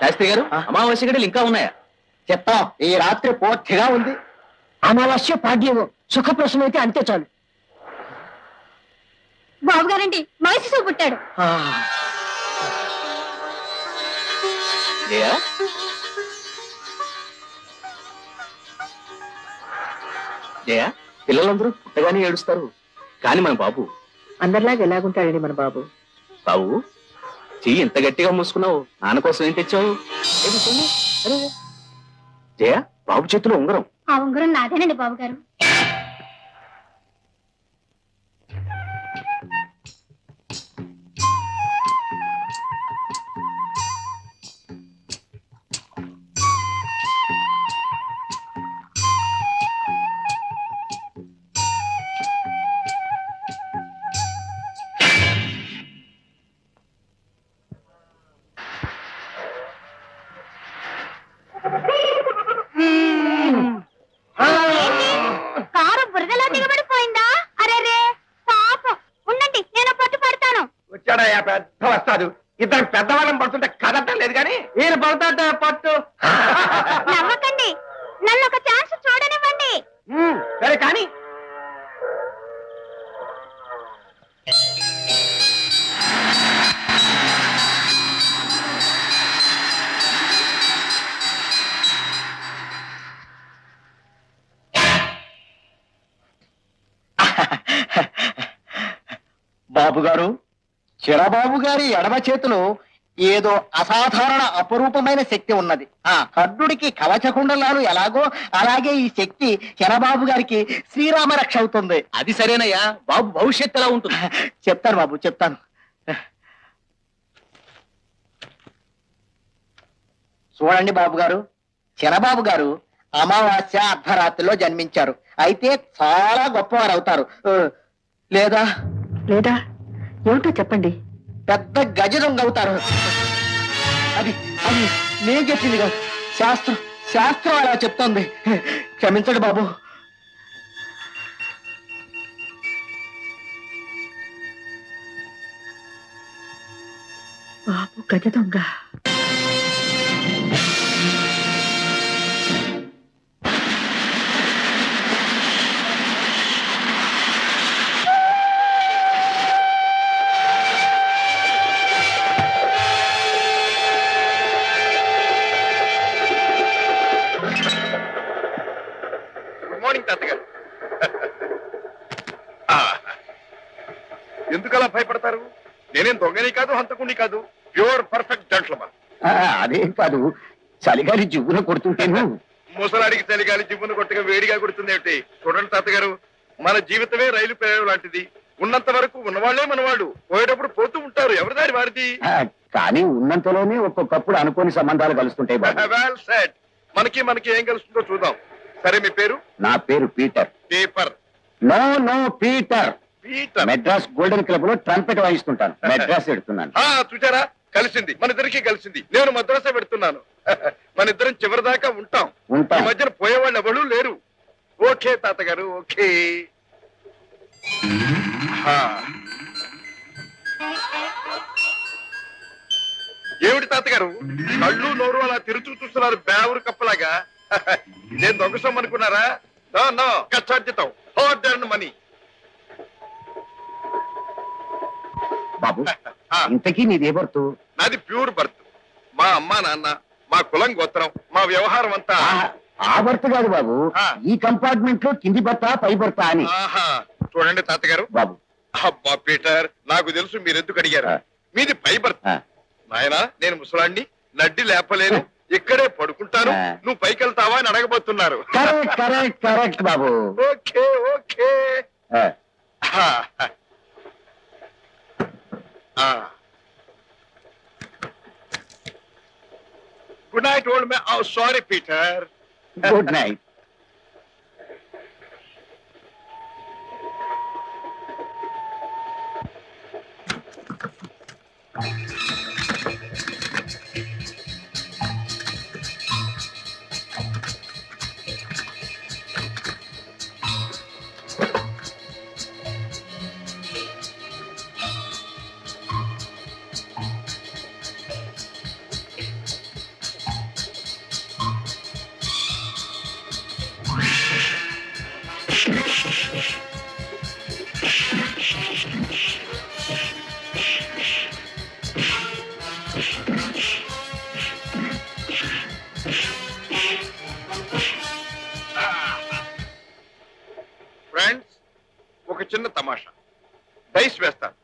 శాస్త్రి గారు, అమావాస్య గడిలు ఇంకా ఉన్నాయా? చెప్తాం, ఈ రాత్రి పూర్తిగా ఉంది. అమావాస్య పాడ్యము సుఖప్రసవం అయితే అంతే చాలు. బాబు గారండి మనిషి పుట్టాడు. జయ, జయ, పిల్లలందరూ పుట్టగానే ఏడుస్తారు, కానీ మన బాబు అందరిలాగా ఎలాగుంటాడండి మన బాబు? బాబు, చెయ్యి ఇంత గట్టిగా మూసుకున్నావు, నాన్న కోసం ఏం తెచ్చావు? ఏమి సొమ్ము? అరే, జయ, బాబు చేతిలో ఉంగరం. ఆ ఉంగరం నాదేనండి బాబు గారు. కారు బురదలో దిగబడిపోయిందా? అరే రే పాపం, ఉండండి నేను పట్టు పడతాను. వచ్చాడయ్యా పెద్ద వస్తాడు. ఇద్దరు పెద్దవాళ్ళం పడుతుంటే కదటం లేదు కానీ ఈయన పడతాట పట్టు. నవ్వకండి, నన్ను ఒక ఛాన్స్ చూడనివ్వండి. సరే కానీ బాబు గారు, చిరబాబు గారి ఎడమ చేతిలో ఏదో అసాధారణ అపరూపమైన శక్తి ఉన్నది. ఆ కర్ణుడికి కవచకుండలాలు ఎలాగో అలాగే ఈ శక్తి చిరబాబు గారికి శ్రీరామ రక్ష అవుతుంది. అది సరేనయ్యా, బాబు భవిష్యత్తు ఎలా ఉంటుంది? చెప్తాను బాబు, చెప్తాను. చూడండి బాబు గారు, చిరబాబు గారు అమావాస్య అర్ధరాత్రిలో జన్మించారు. అయితే చాలా గొప్పవారు అవుతారు. లేదా లేదా ఏమిటో చెప్పండి. పెద్ద గజ దొంగ అవుతారు. అది అది నేను చెప్పింది కాదు, శాస్త్రం శాస్త్రం అలా చెప్తోంది. క్షమించండి బాబు. బాబు గజ దొంగ. తాతగారు, ఎందుకలా భయపడతారు? నేనేం దొంగని కాదు, హంతకుని కాదు, ప్యూర్ పర్ఫెక్ట్ జెంట్లమన్. అదేం కాదు, చలిగాలి జివ్వున కొడుతుంటేను. ముసలాడికి చలిగాలి జివ్వును కొట్టగా వేడిగా కొడుతుంది ఏమిటి? చూడండి తాతగారు, మన జీవితమే రైలు ప్రయాణం లాంటిది. ఉన్నంత వరకు ఉన్నవాళ్లే మనవాళ్ళు, పోయేటప్పుడు పోతూ ఉంటారు. ఎవరి దారి వారిది. కానీ ఉన్నంతలోనే ఒక్కొక్కప్పుడు అనుకోని సంబంధాలు కలుస్తుంటాయి. Well said. మనకి ఏం కలుస్తుందో చూద్దాం. సరే, మీ పేరు? నా పేరు Peter. Paper? No no, Peter. Peter. Madras golden club లో ట్రంపెట్ వాయిస్తుంటాను. మెడ్రాస్ పెడుతున్నాను. చూచారా, కలిసింది, మన ఇద్దరికి కలిసింది. నేను మద్రాసే పెడుతున్నాను. మన ఇద్దరం చివరి దాకా ఉంటాం. ఈ మధ్యన పోయేవాళ్ళు ఎవరు లేరు. ఓకే తాతగారు, ఓకే. ఏమిటి తాతగారు, కళ్ళు నోరు అలా తిరుచు చూస్తున్నారు బేవరు కప్పలాగా? ఇదేం దొంగ సొమ్ము అనుకున్నారా? నో, కష్టార్జితం, హార్డ్ ఎర్న్ మనీ. బాబు, ఇంతకీ నీదే బర్తు? నాది ప్యూర్ బర్త్. మా అమ్మా నాన్న, మా కులం గోత్రం, మా వ్యవహారం అంతా. ఆ బర్త్ కాదు బాబు, ఈ కంపార్ట్మెంట్ లో కింది బర్త పై బర్త అని. చూడండి తాతగారు. బాబు, అబ్బా పీటర్, నాకు తెలుసు మీరెందుకు అడిగారు. మీది పై బర్త్. నాయనా, నేను ముసలాండి, నడ్డి లేపలేను, ఇక్కడే పడుకుంటాను, నువ్వు పైకి వెళ్తావా అని అడగబోతున్నారు. కరెక్ట్ బాబు. Okay okay. Good night old man. Oh sorry Peter. Good night. Dice వేస్తాను.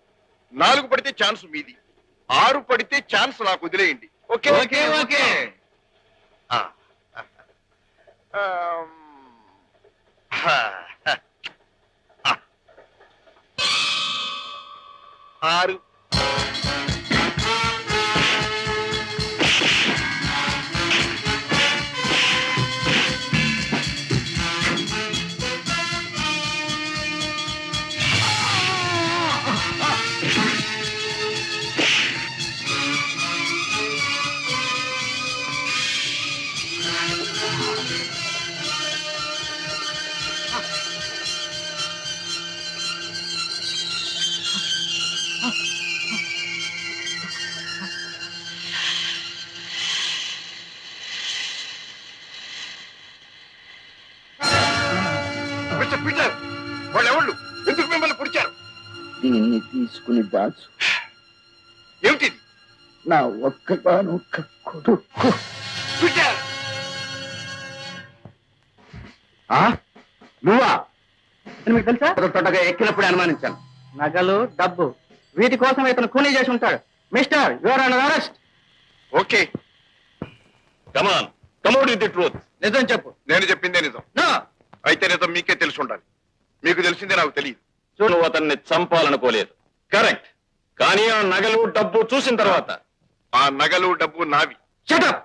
4 పడితే ఛాన్స్ మీది, 6 పడితే ఛాన్స్ నాకు వదిలేయండి. Okay okay okay. ఆరు. మిస్టర్ పీటర్, వాళ్ళు ఎవళ్ళు? ఎందుకు మిమ్మల్ని పొడిచారు? దీన్ని తీసుకుని దాచు. ఏమిటిది? నా ఒక్కగానొక్క కొడుకు. పీటర్, నువ్వా? మీకు తెలుసా? తొట్టగా ఎక్కినప్పుడు అనుమానించాను. నగలు, డబ్బు వీటి కోసం ఇతను కూలీ చేసి ఉంటాడు. Mister, your under arrest. Okay. Come on come out with the truth. నిజం చెప్పు. నేను చెప్పిందే నిజం. No. అయితే నిజం మీకే తెలిసి ఉండాలి. మీకు తెలిసిందే నాకు తెలియదు. నువ్వు అతన్ని చంపాలనుకోలేదు, కరెక్ట్. కానీ ఆ నగలు డబ్బు చూసిన తర్వాత ఆ నగలు డబ్బు నావి. షటప్.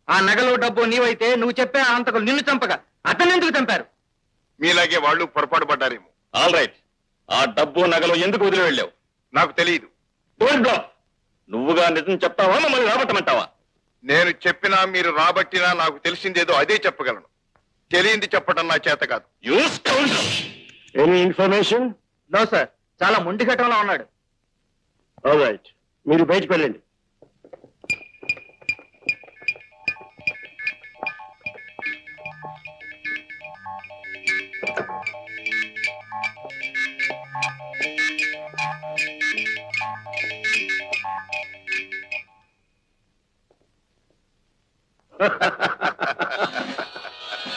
ఆ నగలు డబ్బు నీవైతే నువ్వు చెప్పే ఆ అంతకు నిన్ను చంపగా అతన్ని ఎందుకు చంపారు? మీలాగే వాళ్ళు పొరపాటు పడ్డారేమో. ఆల్ రైట్, ఆ డబ్బు నగలు ఎందుకు వదిలి వెళ్ళావు? నాకు తెలియదు. Don't block. నువ్వుగా నిజం చెప్తావా, మమ్మల్ని రాబట్టమంటావా? నేను చెప్పినా మీరు రాబట్టినా నాకు తెలిసిందేదో అదే చెప్పగలను. తెలియంది చెప్పడం నా చేత కాదు. Any information? నో సార్, చాలా మొండి ఘటనలో ఉన్నాడు. ఆల్ రైట్, మీరు బయటకు వెళ్ళండి.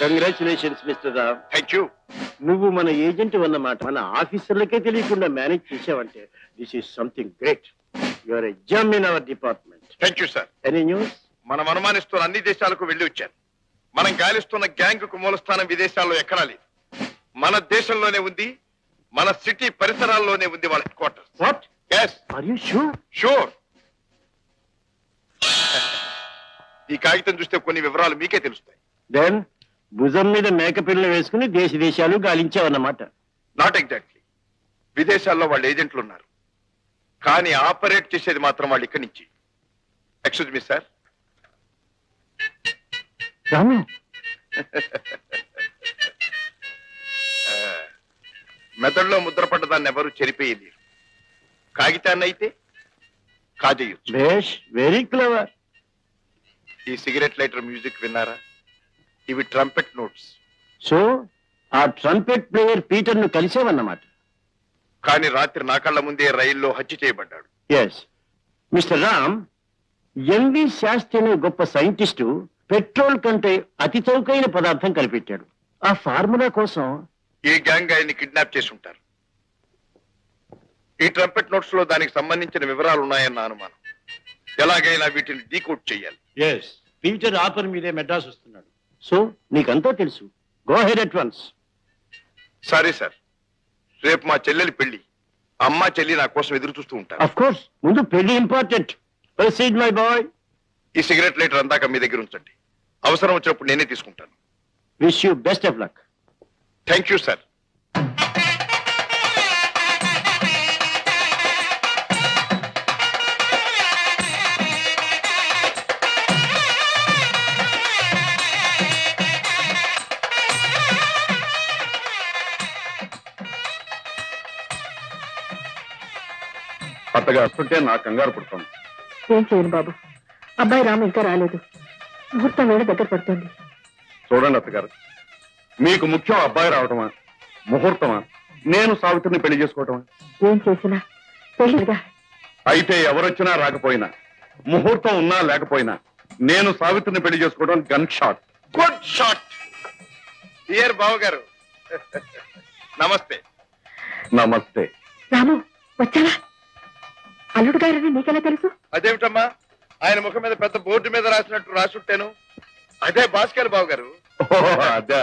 Congratulations Mister Ram. Thank you. నువ్వు మన ఏజెంట్ అన్నమాట మన ఆఫీసర్లకే తెలియకుండా మేనేజ్ చేసావంటే this is something great. Your a gem in our department. Thank you sir. Any news? మనం అనుమానిస్తున్న అన్ని దేశాలకు వెళ్లి వచ్చాను. మనం గాలిస్తున్న గ్యాంగ్ కు మూలస్థానం విదేశాల్లో ఎక్కడా లేదు. మన దేశంలోనే ఉంది, మన సిటీ పరిసరాల్లోనే ఉంది వాళ్ళ headquarters. What? yes are you sure? Sure. ఈ కాగితం చూస్తే కొన్ని వివరాలు మీకే తెలుస్తాయి. దెన్ భుజం మీద మేకపిల్లలు వేసుకుని దేశాలు గాలించావన్నమాట. Not exactly. విదేశాల్లో వాళ్ళ ఏజెంట్లు ఉన్నారు, కానీ ఆపరేట్ చేసేది మాత్రం వాళ్ళు ఇక్కడి నుంచి. Excuse me sir. రాము, మెదడులో ముద్రపడ్డ దాన్ని ఎవరు చెరిపేయలేరు. కాగితాన్ని అయితే కాజేయొచ్చు. బేష్, వెరీ క్లవర్. ఈ సిగరెట్ లైటర్ మ్యూజిక్ విన్నారా? ఇవి ట్రంపెట్ నోట్స్. సో ఆ ట్రంపెట్ ప్లేయర్ పీటర్ ను కలిసావన్నమాట. కానీ రాత్రి నా కళ్ళ ముందే రైల్లో హత్య చేయబడ్డాడు. Yes Mister Ram, M V Shastri అనే గొప్ప సైంటిస్టు పెట్రోల్ కంటే అతి చౌకైన పదార్థం కనిపెట్టాడు. ఆ ఫార్ములా కోసం ఈ గ్యాంగ్ ఆయన్ని కిడ్నాప్ చేసి ఉంటారు. ఈ ట్రంపెట్ నోట్స్ లో దానికి సంబంధించిన వివరాలు ఉన్నాయన్న అనుమానం. ఎలాగైనా వీటిని డీకోడ్ చెయ్యాలి. ఎస్, పీటర్ ఆఫర్ మీదే మెడ్రాస్ వస్తున్నాడు. సో నీకంతా తెలుసు. Go head at once. Sorry sir, రేపు మా చెల్లెలి పెళ్లి. అమ్మ చెల్లి నా కోసం ఎదురు చూస్తూ ఉంటారు. ఆఫ్ కోర్స్, ముందు పెళ్లి ఇంపార్టెంట్. Proceed my boy. ఈ సిగరెట్ లైటర్ అందాక మీ దగ్గర ఉంచండి. అవసరం వచ్చినప్పుడు నేనే తీసుకుంటాను. Wish you best of luck. Thank you sir. కొత్తగా వస్తుంటే నా కంగారు పుడుతుంది. ఏం చేయను బాబు, అబ్బాయి రాము ఇంకా రాలేదు. ముహూర్తం వేళ దగ్గర పడుతుంది. చూడండి అత్తగారు, మీకు ముఖ్యం అబ్బాయి రావటమా, ముహూర్తమా, నేను సావిత్రిని పెళ్లి చేసుకోవటమా? ఏం చేసినా పెళ్లిగా. అయితే ఎవరొచ్చినా రాకపోయినా, ముహూర్తం ఉన్నా లేకపోయినా, నేను సావిత్రిని పెళ్లి చేసుకోవడం gun shot. Good shot. Dear బావ గారు, నమస్తే. నమస్తే. రాము, వచ్చావా? అల్లుడు గారని నీకెలా తెలుసు? అదేమిటమ్మా ఆయన ముఖం మీద పెద్ద బోర్డు మీద రాసినట్టు రాసుంటాను. అదే భాస్కర్ బాబు గారు. అదే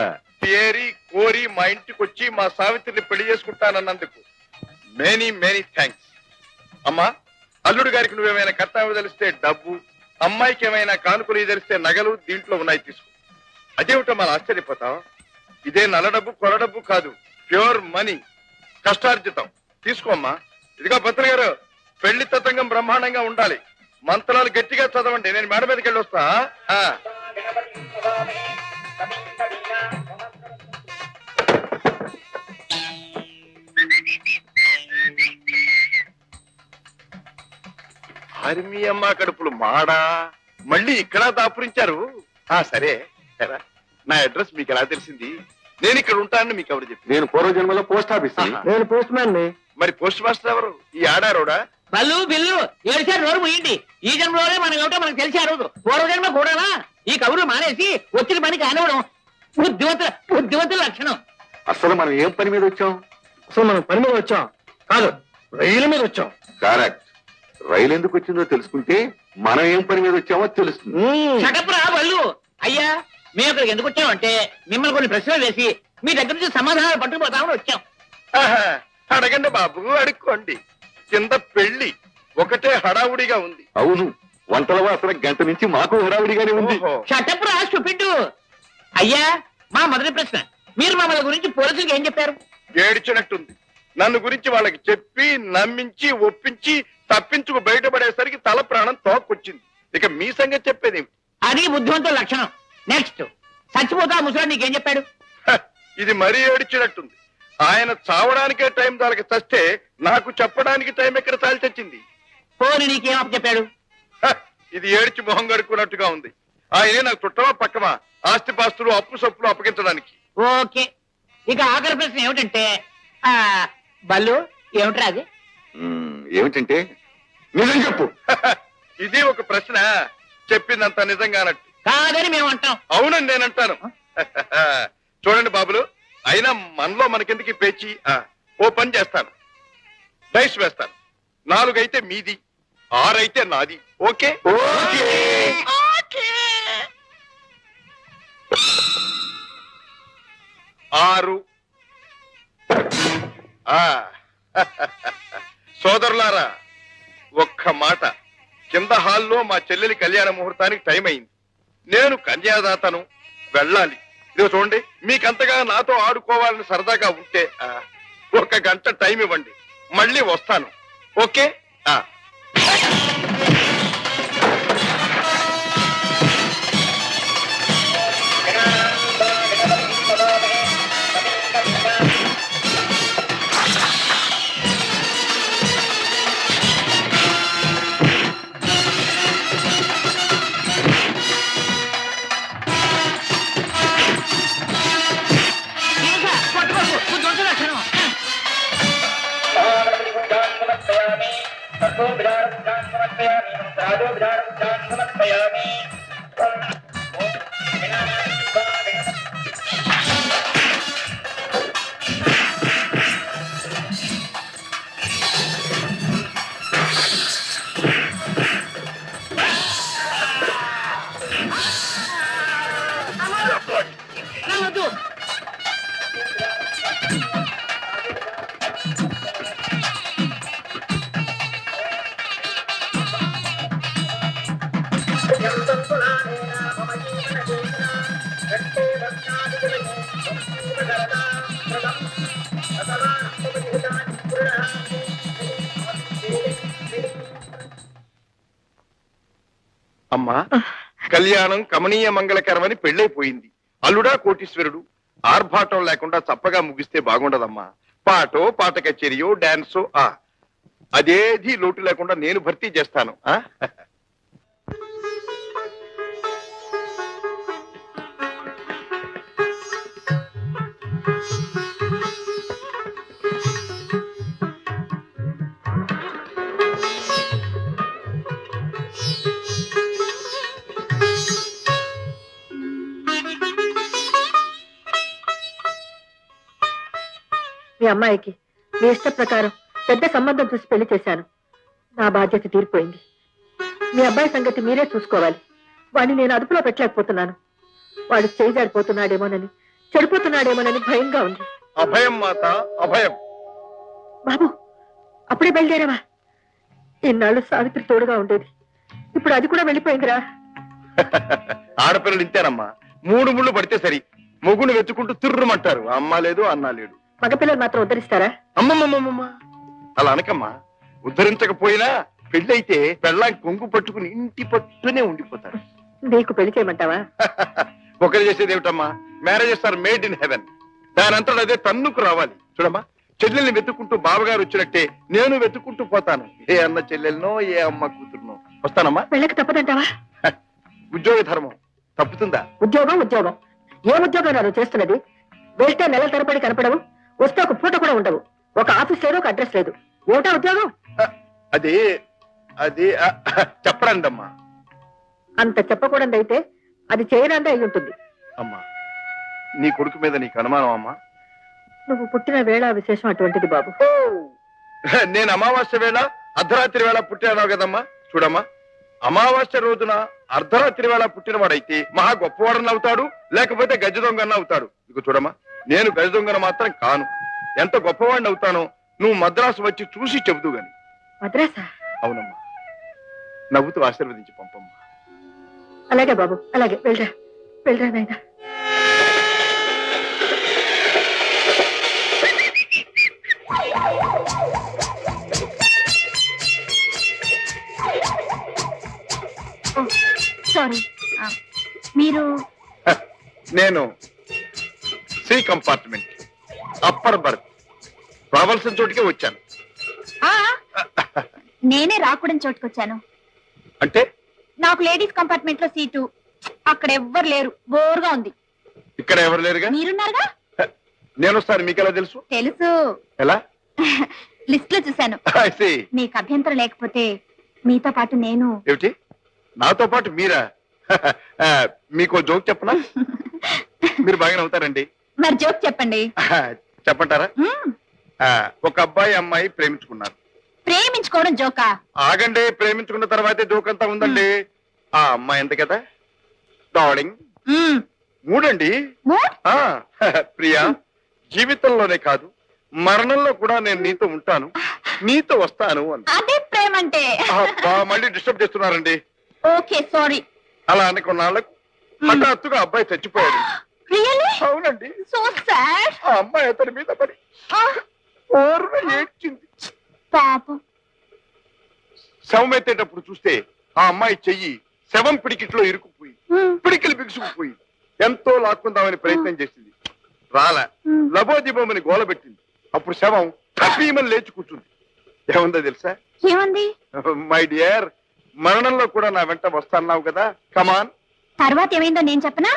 ఏరి కోరి మా ఇంటికి వచ్చి మా సావిత్రిని పెళ్లి చేసుకుంటానన్నందుకు మెనీ మెనీ థ్యాంక్స్. అమ్మా అల్లుడు గారికి నువ్వేమైనా కర్తవ్యం తెలిస్తే డబ్బు, అమ్మాయికి ఏమైనా కానుకలు తెలిస్తే నగలు దీంట్లో ఉన్నాయి, తీసుకో. అదేమిటమ్మా ఆశ్చర్యపోతాం? ఇదే నల్ల డబ్బు కొల డబ్బు కాదు, ప్యూర్ మనీ, కష్టార్జితం. తీసుకోమ్మా. ఇదిగో పంతులు గారు, పెళ్లి తతంగం బ్రహ్మాండంగా ఉండాలి. మంత్రాలు గట్టిగా చదవండి, నేను మేడ మీదకి వెళ్ళి వస్తా. ఆర్మీ అమ్మ కడుపులు మాడా మళ్ళీ ఇక్కడ దాపురించారు. సరే సరే, నా అడ్రస్ మీకు ఎలా తెలిసింది? నేను ఇక్కడ ఉంటానని మీకు ఎవరు చెప్పి? నేను పూర్వజన్మలో పోస్ట్ ఆఫీస్. నేను పోస్ట్ మ్యాన్. మరి పోస్ట్ మాస్టర్ ఎవరు? ఈ ఆడారోడా? బల్లు బిల్లు ఏడిసారి నోరు ముయ్యండి. ఈ జన్మలోనే మనకి ఏమిటో మనకు తెలిసి ఆ రోజు పూర్వజన్మ కూడానా? ఈ కబుర్లు మానేసి వచ్చిన పనికి కానివ్వడం బుద్ధివంతుల లక్షణం. అసలు మనం ఏం పని మీద వచ్చాం? అసలు మనం పని మీద వచ్చాం కాదు, రైలు మీద వచ్చాం. కరెక్ట్. రైలు ఎందుకు వచ్చిందో తెలుసుకుంటే మనం ఏం పని మీద వచ్చామో తెలుస్తుంది. షటప్రా బల్లు. అయ్యా మేము ఇక్కడికి ఎందుకు వచ్చామంటే మిమ్మల్ని కొన్ని ప్రశ్నలు వేసి మీ దగ్గర నుంచి సమాధానాలు పట్టుకుపోతామని వచ్చాం. అడగండి బాబు, అడుక్కోండి. కింద పెళ్లి ఒకటే హడావుడిగా ఉంది. అవును, వంటల వాసన గంట నుంచి మాకు హడావుడిగానే ఉంది. షటప్రా స్టూపిడ్. అయ్యా మా మొదటి ప్రశ్న, మీరు మమ్మల్ని గురించి పోలీసులకు ఏం చెప్పారు? ఏడ్చినట్టుంది. నన్ను గురించి వాళ్ళకి చెప్పి నమ్మించి ఒప్పించి తప్పించుకు బయటపడేసరికి తల ప్రాణం తోక్కొచ్చింది. ఇక మీ సంగతి చెప్పేది అది బుద్ధివంతుల లక్షణం. నెక్స్ట్, చచ్చిపోతా ముసలాడు నీకేం చెప్పాడు? ఇది మరీ ఏడ్చినట్టుంది. ఆయన చావడానికే టైం దానికి చస్తే నాకు చెప్పడానికి టైం ఎక్కడ తాలి తెచ్చింది? పోని నీకేం చెప్పాడు? ఇది ఏడ్చి మొహం గడుక్కున్నట్టుగా ఉంది. ఆయనే నాకు చుట్టమా పక్కమా ఆస్తిపాస్తులు అప్పు సప్పులు అప్పగించడానికి. ఓకే, ఇక ఆఖరి ప్రశ్న ఏమిటంటే బల్లు ఏమిట్రా అది? ఏమిటంటే నిజం చెప్పు. ఇది ఒక ప్రశ్న, చెప్పిందంత నిజంగానట్టు కాదని మేము అంటాం. అవునని నేను అంటాను. చూడండి బాబులు, అయినా మనలో మనకెందుకు పేచి? ఓ పని చేస్తాను, డైస్ వేస్తాను. 4 అయితే మీది, 6 అయితే నాది. ఓకే? 6. సోదరులారా, ఒక్క మాట. కింద హాల్లో మా చెల్లెలి కళ్యాణ ముహూర్తానికి టైం అయింది. నేను కన్యాదాతను, వెళ్ళాలి. ఇదిగో చూడండి, మీకంతగా నాతో ఆడుకోవాలని సరదాగా ఉంటే 1 గంట టైం ఇవ్వండి, మళ్ళీ వస్తాను. ఓకే? అమ్మా, కళ్యాణం కమనీయ మంగళకరమని పెళ్ళైపోయింది. అల్లుడా కోటీశ్వరుడు. ఆర్భాటం లేకుండా చప్పగా ముగిస్తే బాగుండదమ్మా. పాటో, పాట కచేరియో, డాన్సో అదేది లోటు లేకుండా నేను భర్తీ చేస్తాను. మీ అమ్మాయికి మీ ఇష్ట ప్రకారం పెద్ద సంబంధం చూసి పెళ్లి చేశాను. నా బాధ్యత తీరిపోయింది. మీ అబ్బాయి సంగతి మీరే చూసుకోవాలి. వాడిని నేను అదుపులో పెట్టలేకపోతున్నాను. వాడు చేజారిపోతున్నాడేమోనని, చెడిపోతున్నాడేమోనని భయంగా ఉంది. అభయం మాత, అభయం. బాబు, అప్పుడే బయలుదేరావా? ఇన్నాళ్ళు సావిత్రి తోడుగా ఉండేది, ఇప్పుడు అది కూడా వెళ్ళిపోయిందిరా. ఆడపిల్లలు ఇంతేనమ్మా, 3 ముళ్ళు పడితే సరి, మొగుడు వెతుకుంటూ తిర్రుమంటారు. అమ్మ లేదు, అన్న లేడు. మగపిల్లలు మాత్రం ఉద్ధరిస్తారా? అమ్మమ్మమ్మమ్మ, అలా అనకమ్మా. ఉద్ధరించకపోయినా పెళ్ళైతే పెళ్ళాం కొంగు పట్టుకుని ఇంటి పట్టునే ఉండిపోతారు. నీకు పెళ్లి చేయమంటావా? ఒకరు చేసేది ఏమిటమ్మా, marriages are made in heaven. దానంతలో అదే తన్నుకు రావాలి. చూడమ్మా, చెల్లెల్ని వెతుక్కుంటూ బావగారు వచ్చినట్టే నేను వెతుక్కుంటూ పోతాను. ఏ అన్న చెల్లెలనో, ఏ అమ్మ కూతురునో. వస్తానమ్మా. పెళ్ళకి తప్పదంటావా? ఉద్యోగ ధర్మం తప్పుతుందా? ఉద్యోగం ఉద్యోగం ఏ ఉద్యోగం నువ్వు చేస్తున్నది? వెళ్తే నెల తరబడి కనపడవు, వస్తే ఒక పూట కూడా ఉండవు. ఒక ఆఫీస్ లేదు, ఒక అడ్రస్ లేదు. ఏమిటా ఉద్యోగం? అది అది చెప్పరండమ్మా. అంత చెప్పకూడదైతే అది చేయరాందే అయి ఉంటుంది. అమ్మా, నీ కొడుకు మీద నీకు అనుమానం అమ్మా? నువ్వు పుట్టిన వేళ విశేషం అటువంటిది బాబు. నేను అమావాస్య వేళ అర్ధరాత్రి వేళ పుట్టాను కదమ్మా. చూడమ్మా, అమావాస్య రోజున అర్ధరాత్రి వేళ పుట్టినవాడైతే మహా గొప్పవాడని అవుతాడు, లేకపోతే గజ దొంగన్న అవుతాడు. ఇక చూడమ్మా, నేను గజ దొంగన మాత్రం కాను. ఎంత గొప్పవాడిని అవుతానో నువ్వు మద్రాసు వచ్చి చూసి చెబుతూ గాని. మద్రాసా? అవునమ్మా, నవ్వుతూ ఆశీర్వదించి పంపమ్మా. అలాగే బాబు, అలాగే. వెళ్ళరా వెళ్ళరా నాయనా. సారీ, మీరు? నేను సి కంపార్ట్మెంట్, అప్పర్ బర్త్. రావాల్సిన చోటికే వచ్చాను. నేనే రాకూడని చోటుకొచ్చాను. అంటే? నాకు లేడీస్ కంపార్ట్మెంట్ లో సీటు. అక్కడ ఎవ్వరు లేరు, బోర్గా ఉంది. ఇక్కడ ఎవరు లేరుగా? మీరున్నారుగా. నేను వస్తాను. మీకు ఎలా తెలుసు? తెలుసు, ఎలా? లిస్ట్ లో చూశాను. I see. మీకు అభ్యంతరం లేకపోతే మీతో పాటు నేను. ఏమిటి, నాతో పాటు మీరా? మీకు జోక్ చెప్పనా? మీరు బాగా నవ్వుతారండి. మరి జోక్ చెప్పండి. చెప్పంటారా? మ్మ్. ఒక అబ్బాయి అమ్మాయి ప్రేమించుకున్నారు. ప్రేమించుకోవడం జోకా? ఆగండి, ప్రేమించుకున్న తర్వాతే జోక్ అంతా ఉందండి. ఆ అమ్మాయి ఎంత కదా? డార్లింగ్. మ్మ్. మూడండి. మూడ్? ప్రియా, జీవితంలోనే కాదు మరణంలో కూడా నేను నీతో ఉంటాను, నీతో వస్తాను అని. అదే ప్రేమంటే. మళ్ళీ డిస్టర్బ్ చేస్తున్నారండి. Okay, sorry. అలా అనుకున్నాళ్ళకు హఠాత్తుగా అబ్బాయి చచ్చిపోయాడు. రియల్లీ? అవునండి. So sad. ఆ అమ్మాయి అతని మీద పడి ఓర్వ ఏడ్చింది. పాపం. శవం ఎత్తేటప్పుడు చూస్తే ఆ అమ్మాయి చెయ్యి శవం పిడికిట్లో ఇరుక్కుపోయి పిడికిలు బిగుసుకుపోయి ఎంతో లాక్కుందామని ప్రయత్నం చేసింది. రాలా. లబోదిబోమని గోల పెట్టింది. అప్పుడు శవం కపీమని లేచి కూర్చుంది. ఏముందో తెలుసా? ఏమంది? మై డియర్, మరణంలో కూడా నా వెంట వస్తాన్నావు కదా, కమాన్. తర్వాత ఏమైందో నేను చెప్పనా?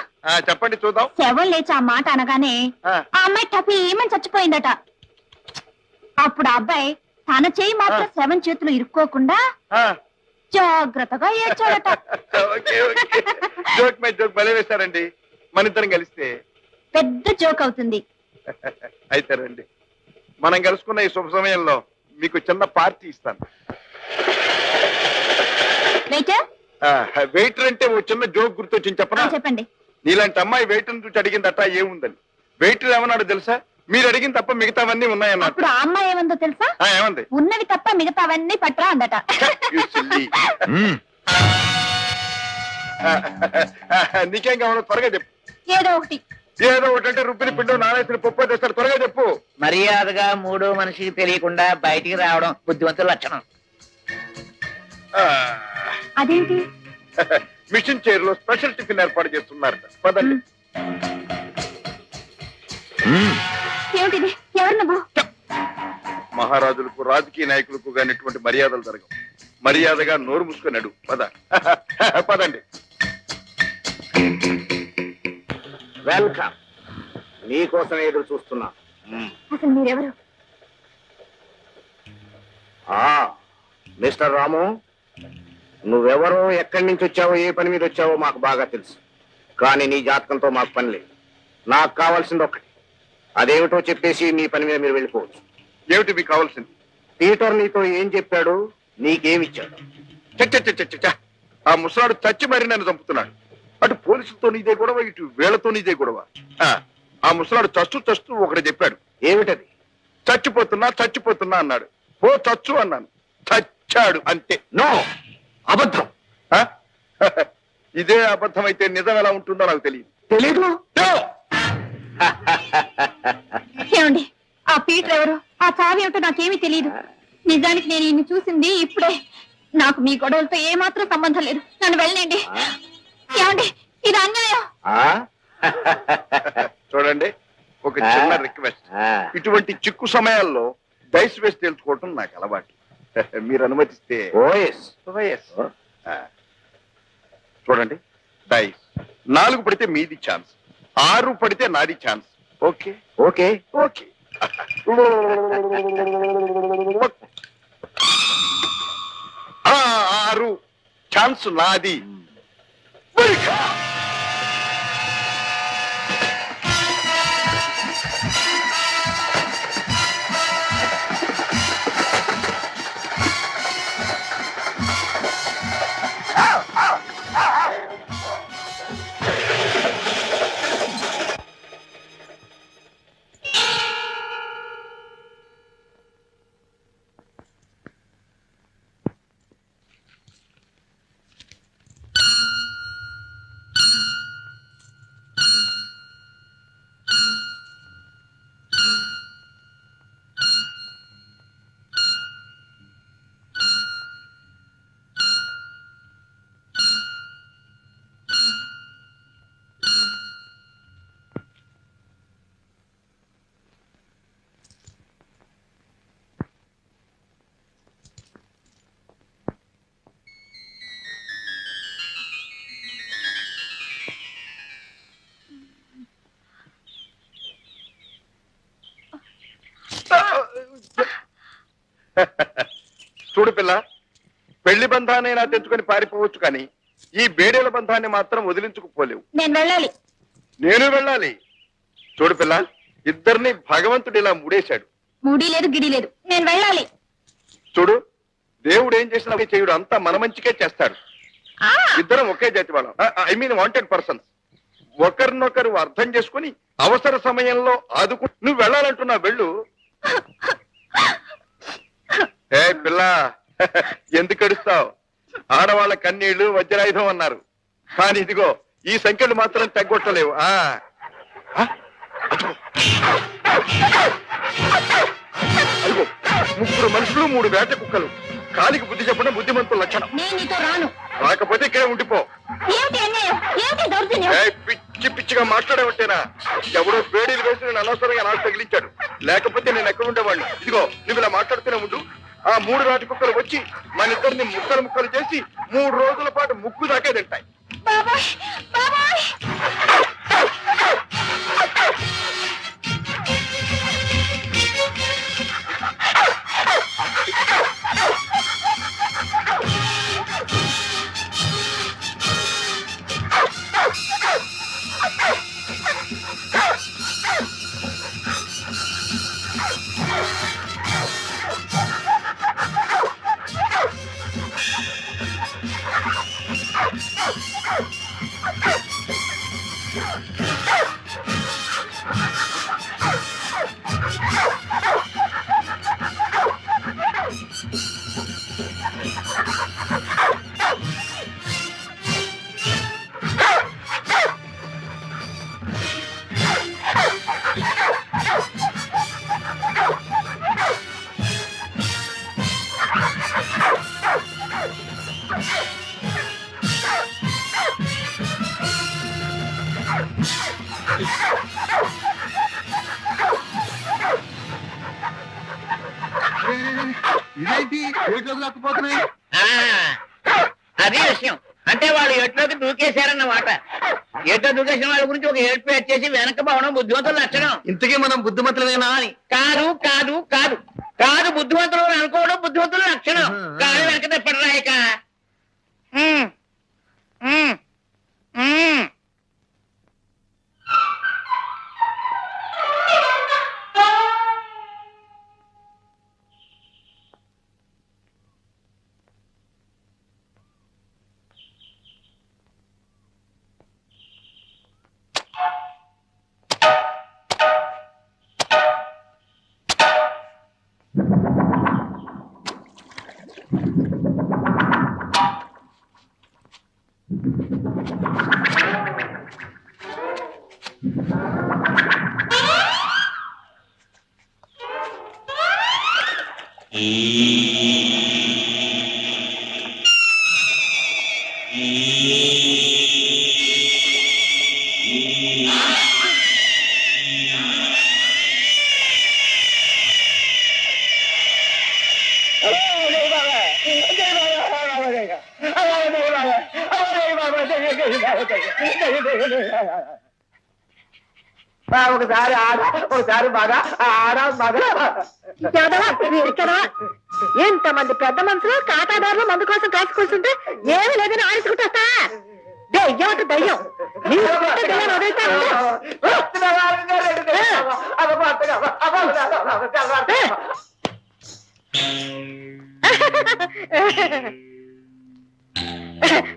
చెప్పండి చూద్దాం. శవం లేచి ఆ మాట అనగానే ఆ అమ్మాయి టపి ఏమని చచ్చిపోయిందట. అప్పుడు ఆ అబ్బాయి తన చేయి మాత్రం శవం చేతులు ఇరుక్కోకుండా జాగ్రత్తగా ఏడ్చాడట. జోక్ మై జోక్ భలే వేశారండి. మన ఇద్దరం కలిస్తే పెద్ద జోక్ అవుతుంది. అయితే రండి, మనం కలుసుకున్న ఈ శుభ సమయంలో మీకు చిన్న పార్టీ ఇస్తాను. వెయిటర్ అంటే ఓ చిన్న జోక్ గుర్తొచ్చింది చెప్పనా? చెప్పండి. నీలాంటి అమ్మాయి వెయిటర్ చూసి అడిగిందట ఏముందని. వెయిటర్ ఏమన్నాడు తెలుసా? మీరు అడిగిన తప్ప మిగతావన్నీ ఉన్నాయన్నారు. అప్పుడు ఆ అమ్మాయి ఏమందో తెలుసా? ఏమంది? ఉన్నవి తప్ప మిగతావన్నీ పట్రా అందట. నీకేం కావాలో త్వరగా చెప్పు. ఏదో ఒకటి. ఏదో ఒకటి అంటే రుబ్బిన పిండు నానేసిన పప్పు తెస్తాడు. త్వరగా చెప్పు. మర్యాదగా మూడో మనిషికి తెలియకుండా బయటికి రావడం బుద్ధివంతుల లక్షణం. అదేంటి? మిషన్ చైర్ లో స్పెషల్ టిఫిన్ ఏర్పాటు చేస్తున్నారట. పదండి. ఏమిటిది? ఎవరు నువ్వు? మహారాజులకు రాజకీయ నాయకులకు గాని ఇటువంటి మర్యాదలు జరగవు. మర్యాదగా నోరు మూసుకొని నడు. పదండి. వెల్కమ్. నీకోసం ఎదురు చూస్తున్నా. అసలు మీరెవరు? మిస్టర్ రాము, నువ్వెవరో, ఎక్కడి నుంచి వచ్చావో, ఏ పని మీద వచ్చావో మాకు బాగా తెలుసు. కానీ నీ జాతకంతో మాకు పని లేదు. నాకు కావాల్సింది ఒక్కటి. అదేమిటో చెప్పేసి మీ పని మీద మీరు వెళ్ళిపోవచ్చు. ఏమిటి మీకు కావాల్సింది? పీటర్ నీతో ఏం చెప్పాడు, నీకేమిచ్చాడు? చచ్చ ఆ ముసలాడు చచ్చి మరి నన్ను చంపుతున్నాడు. అటు పోలీసులతో నీదే గొడవ, ఇటు వీళ్లతో నీదే గొడవ. ఆ ముసలాడు చస్తూ ఒకటి చెప్పాడు. ఏమిటది? చచ్చిపోతున్నా అన్నాడు. ఓ చచ్చు అన్నాను, చచ్చాడు అంతే. నో, అబద్ధం. ఆ? ఇదే అబద్ధం అయితే నిజం ఎలా ఉంటుందో నాకు తెలియదు. తెలీదు? ఏమండి, ఆ పీటర్ ఎవరు, ఆ చావి ఏమిటో నాకేమీ తెలియదు. నిజానికి నేను ఈయన్ని చూసింది ఇప్పుడే. నాకు మీ గొడవలతో ఏమాత్రం సంబంధం లేదు. నన్ను వెళ్ళండి. ఏమండి, ఇది అన్యాయం. చూడండి, ఒక చిన్న రిక్వెస్ట్. ఇటువంటి చిక్కు సమయాల్లో డైస్ వేసి తెలుసుకోవటం నాకు అలవాటు. మీరు అనుమతిస్తే. చూడండి, డైస్ 4 పడితే మీది ఛాన్స్, 6 పడితే నాది chance. Okay okay okay. 6 chance నాది. చూడు పిల్ల, పెళ్లి బంధాన్నైనా తెచ్చుకొని పారిపోవచ్చు, కానీ ఈ బేడేల బంధాన్ని మాత్రం వదిలించుకుపోలేవు. నేను వెళ్ళాలి. నేను వెళ్ళాలి. చూడు పిల్ల, ఇద్దరిని భగవంతుడు ఇలా ముడేశాడు. మూడీ లేదు, గిడి లేదు. నేను వెళ్ళాలి. చూడు, దేవుడు ఏం చేసినా చేయుడు అంతా మన మంచికే చేస్తాడు. ఇద్దరం ఒకే జాతి వాళ్ళం, ఐ మీన్ వాంటెడ్ పర్సన్స్. ఒకరినొకరు అర్థం చేసుకుని అవసర సమయంలో ఆదుకు. నువ్వు వెళ్ళాలంటున్నా, వెళ్ళు. ఏ పిల్ల, ఎందుకు ఏడుస్తావు? ఆడవాళ్ళ కన్నీళ్లు వజ్రాయుధం అన్నారు, కానీ ఇదిగో ఈ సంఖ్యలు మాత్రం తగ్గొట్టలేవు. అదిగో 3 మనుషులు 3 వేట కుక్కలు. కాలికి బుద్ధి చెప్పడం బుద్ధిమంతుల లక్షణం. నేను నీతో రాను. రాకపోతే ఇక్కడే ఉండిపో. ఏమిటి అన్యాయం? ఏమిటి దౌర్జన్యం? పిచ్చి పిచ్చిగా మాట్లాడేవంటేనా? ఎవడో వేడీలు వేసి నేను అనవసరంగా నాకు తగిలించాడు, లేకపోతే నేను ఎక్కడ ఉండేవాడిని. ఇదిగో నువ్వు ఇలా మాట్లాడుతూనే ఉండు. ఆ 3 వేట కుక్కలు వచ్చి మన ఇద్దరిని ముక్కలు చేసి 3 రోజుల పాటు ముక్కు దాకే తింటాయి. బాబాయ్, బాబాయ్. ఇదేంటి ఏట్లోకి లాక్కుపోతున్నాయి? అది విషయం. అంటే వాళ్ళు ఎట్లోకి దూకేశారన్నమాట. ఎట్లో దూకేసిన వాళ్ళ గురించి ఒక ఏడ్పు వచ్చేసి వెనక పోవడం బుద్ధిమంతుల లక్షణం. ఇంతకీ మనం బుద్ధిమంతులమేనా అని? కాదు కాదు కాదు కాదు, బుద్ధిమంతులు అనుకోవడం బుద్ధిమంతుల లక్షణం. కాదు వెనక తెప్పడరాయక. ఒకసారి ఆడ ఒకసారి బాగా ఆడ బాగా యాదవా, మీరు ఇక్కడ ఎంతమంది పెద్ద మనుషులు కాటాదారులు మందు కోసం కాసుకొస్తుంటే ఏమీ లేదని ఆడుచుకుంటా దయ్యం దయ్యం నీవు కొట్టే దయ్యాన్ని వదిలేస్తా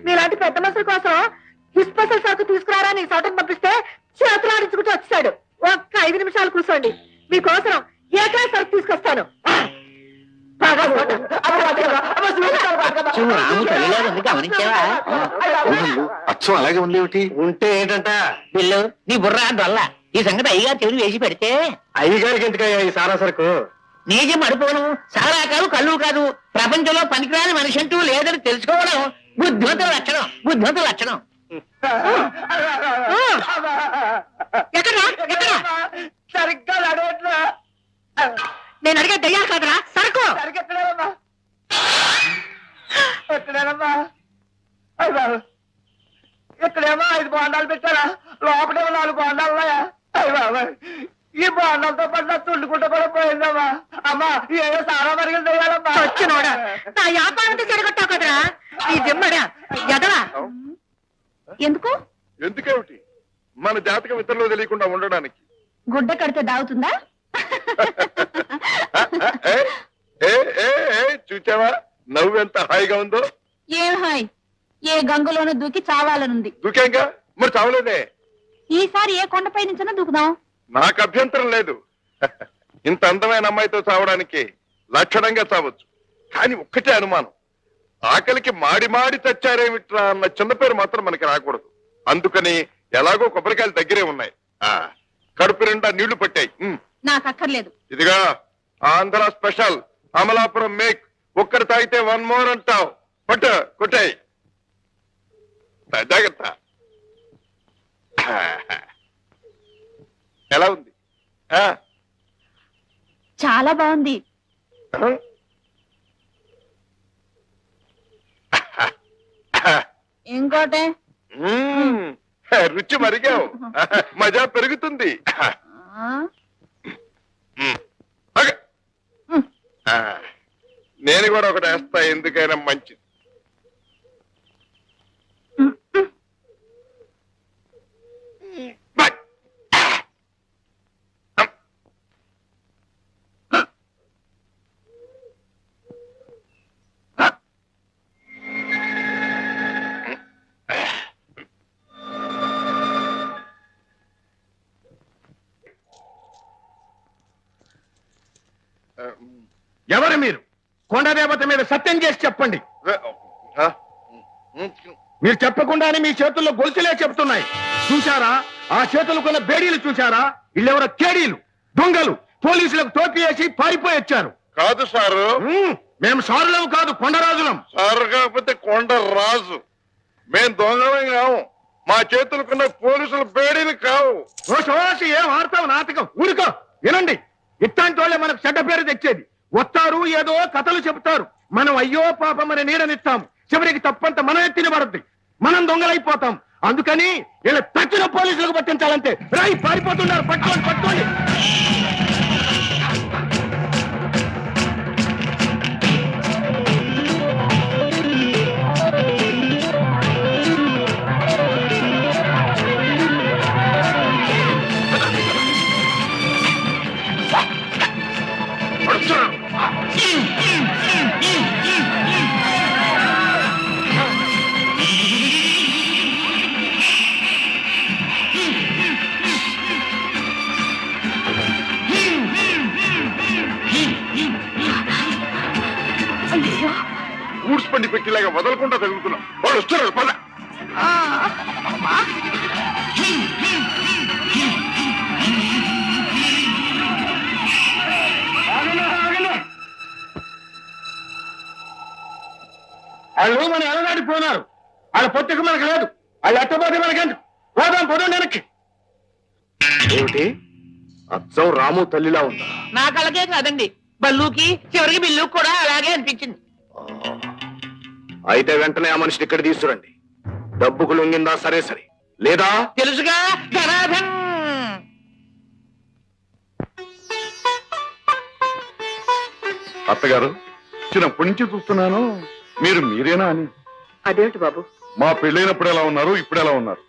మీలాంటి పెద్ద మనుషుల కోసం స్పెషల్ సరుకు తీసుకురారా నీ సౌటను పంపిస్తే చేతులు ఆడించుకుంటూ వచ్చాడు. ఒక్క 5 నిమిషాలు కూర్చోండి, మీకోసం ఏకా సరుకు తీసుకొస్తాను. అచ్చం అలాగే ఉంది ఏమిటి? ఉంటే ఏంటంట బిల్లు నీ బుర్ర దొల్ల ఈ సంగతి అయ్యగారు చెవిని వేసి పెడితే అయ్యగారికి ఎందుకయ్యా ఈ సారా సరుకు? నిజం అడిపోను సారా కాదు కళ్ళు కాదు ప్రపంచంలో పనికిరాని మనిషి అంటూ లేదని తెలుసుకోవడం బుద్ధిమంతుల లక్షణం, బుద్ధిమంతుల లక్షణం. ఎక్కడా ఎక్కడా సరిగ్గా అడగట్లా. నేను అడిగే దయ్యాలు కాదురా సరుకు. సరిగెత్తలేదమ్మా ఎక్కడేనమ్మా? అయ్య బాబు, ఇక్కడేమో 5 బోండాలు పెట్టారా, లోపలేమో 4 బోండాలు ఉన్నాయా? అయ్య బాబు, ఈ బోండాలతో పాటు నా తుండుకుంటూ కూడా పోయిందమ్మా. అమ్మా ఏదో సారా మరిగిన చేయాలమ్మా. వచ్చినోడా నా వ్యాపారంతో చెడగొట్టావు కదరా ఈ దిమ్మడా ఎదవా. ఎందుకు? ఎందుకేమిటి? మన జాతకం ఇతరులు తెలియకుండా ఉండడానికి. గుడ్డ కడితే దావుతుందా? ఏ, ఏ, ఏ, ఏ, చూచావా నవ్వు ఎంత హాయిగా ఉందో? ఏం హాయ్, ఏ గంగలోనూ దూకి చావాలనుంది. దూకేంగా మరి చావలేదే. ఈసారి ఏ కొండపై నుంచైనా దూకుదాం. నాకు అభ్యంతరం లేదు. ఇంత అందమైన అమ్మాయితో చావడానికి లక్షణంగా చావచ్చు. కానీ ఒక్కటే అనుమానం, ఆకలికి మాడి మాడి చచ్చారేమిట్రా అన్న చిన్న పేరు మాత్రం మనకి రాకూడదు. అందుకని ఎలాగో కొబ్బరికాయలు దగ్గరే ఉన్నాయి. కడుపు నిండా నీళ్లు పట్టాయి. నాకు అక్కర్లేదు. ఇదిగా ఆంధ్ర స్పెషల్ అమలాపురం మేక్. ఒక్కరు తాగితే 1 మోర్ అంటావు. పట్టు కొట్టాయి జాగ్రత్త. ఎలా ఉంది? చాలా బాగుంది. ఇంకోటే రుచి మరిగావు, మజా పెరుగుతుంది. నేను కూడా ఒకటి వేస్తా, ఎందుకైనా మంచిది. ఎవరు మీరు? కొండదేవత మీద సత్యం చేసి చెప్పండి. మీరు చెప్పకుండానే మీ చేతుల్లో గొలుసులే చెప్తున్నాయి. చూశారా ఆ చేతులకున్న బేడీలు? చూశారా? వీళ్ళెవరో కేడీలు, దొంగలు, పోలీసులకు టోపీ వేసి పారిపోయి వచ్చారు. కాదు సారు, మేము సారులం కాదు, కొండరాజులం. సారు కాకపోతే కొండరాజు. మేం దొంగలం కావు. మా చేతులకున్న పోలీసులు బేడీలు కావు. ఓసి ఏం ఆడతావు నాటకం? ఊరుకో. వినండి, ఇట్లాంటి వాళ్ళే మనకు చెడ్డ పేరు తెచ్చేది. వస్తారు, ఏదో కథలు చెప్తారు, మనం అయ్యో పాపం అని నీడనిస్తాం. చివరికి తప్పంత మనం ఎత్తిన పడుద్ది, మనం దొంగలైపోతాం. అందుకని ఇలా తచ్చిన పోలీసులకు పట్టించాలంటే రై పారిపోతున్నారు. పట్టుకోండి పట్టుకోండి. ఊడ్స్ పండి పెట్టిలాగా వదలకుండా తగులుతున్నాం. వాళ్ళు వస్తున్నారు. పద. వాళ్ళు మనం ఎలనాడిపోయినారు. వాళ్ళ పొత్తుకు మనకు లేదు. వాళ్ళు ఎట్టబోతే మనకెందుకు? పోదాం పొదండి వెనక్కి. ఏమిటి అచ్చం రాము తల్లిలా ఉందా? నా కళకే కాదండి, బల్లుకి చివరికి బిల్లుకి కూడా అలాగే అనిపించింది. అయితే వెంటనే ఆ మనిషిని ఇక్కడ తీసుకురండి. డబ్బుకు లొంగిందా సరే సరే, లేదా తెలుసుగా ధనాధన్. అత్తగారు, చిన్నప్పటి నుంచి చూస్తున్నాను మీరు మీరేనా అని. అదేమిటి బాబు? మా పెళ్ళైనప్పుడు ఎలా ఉన్నారు, ఇప్పుడు ఎలా ఉన్నారు?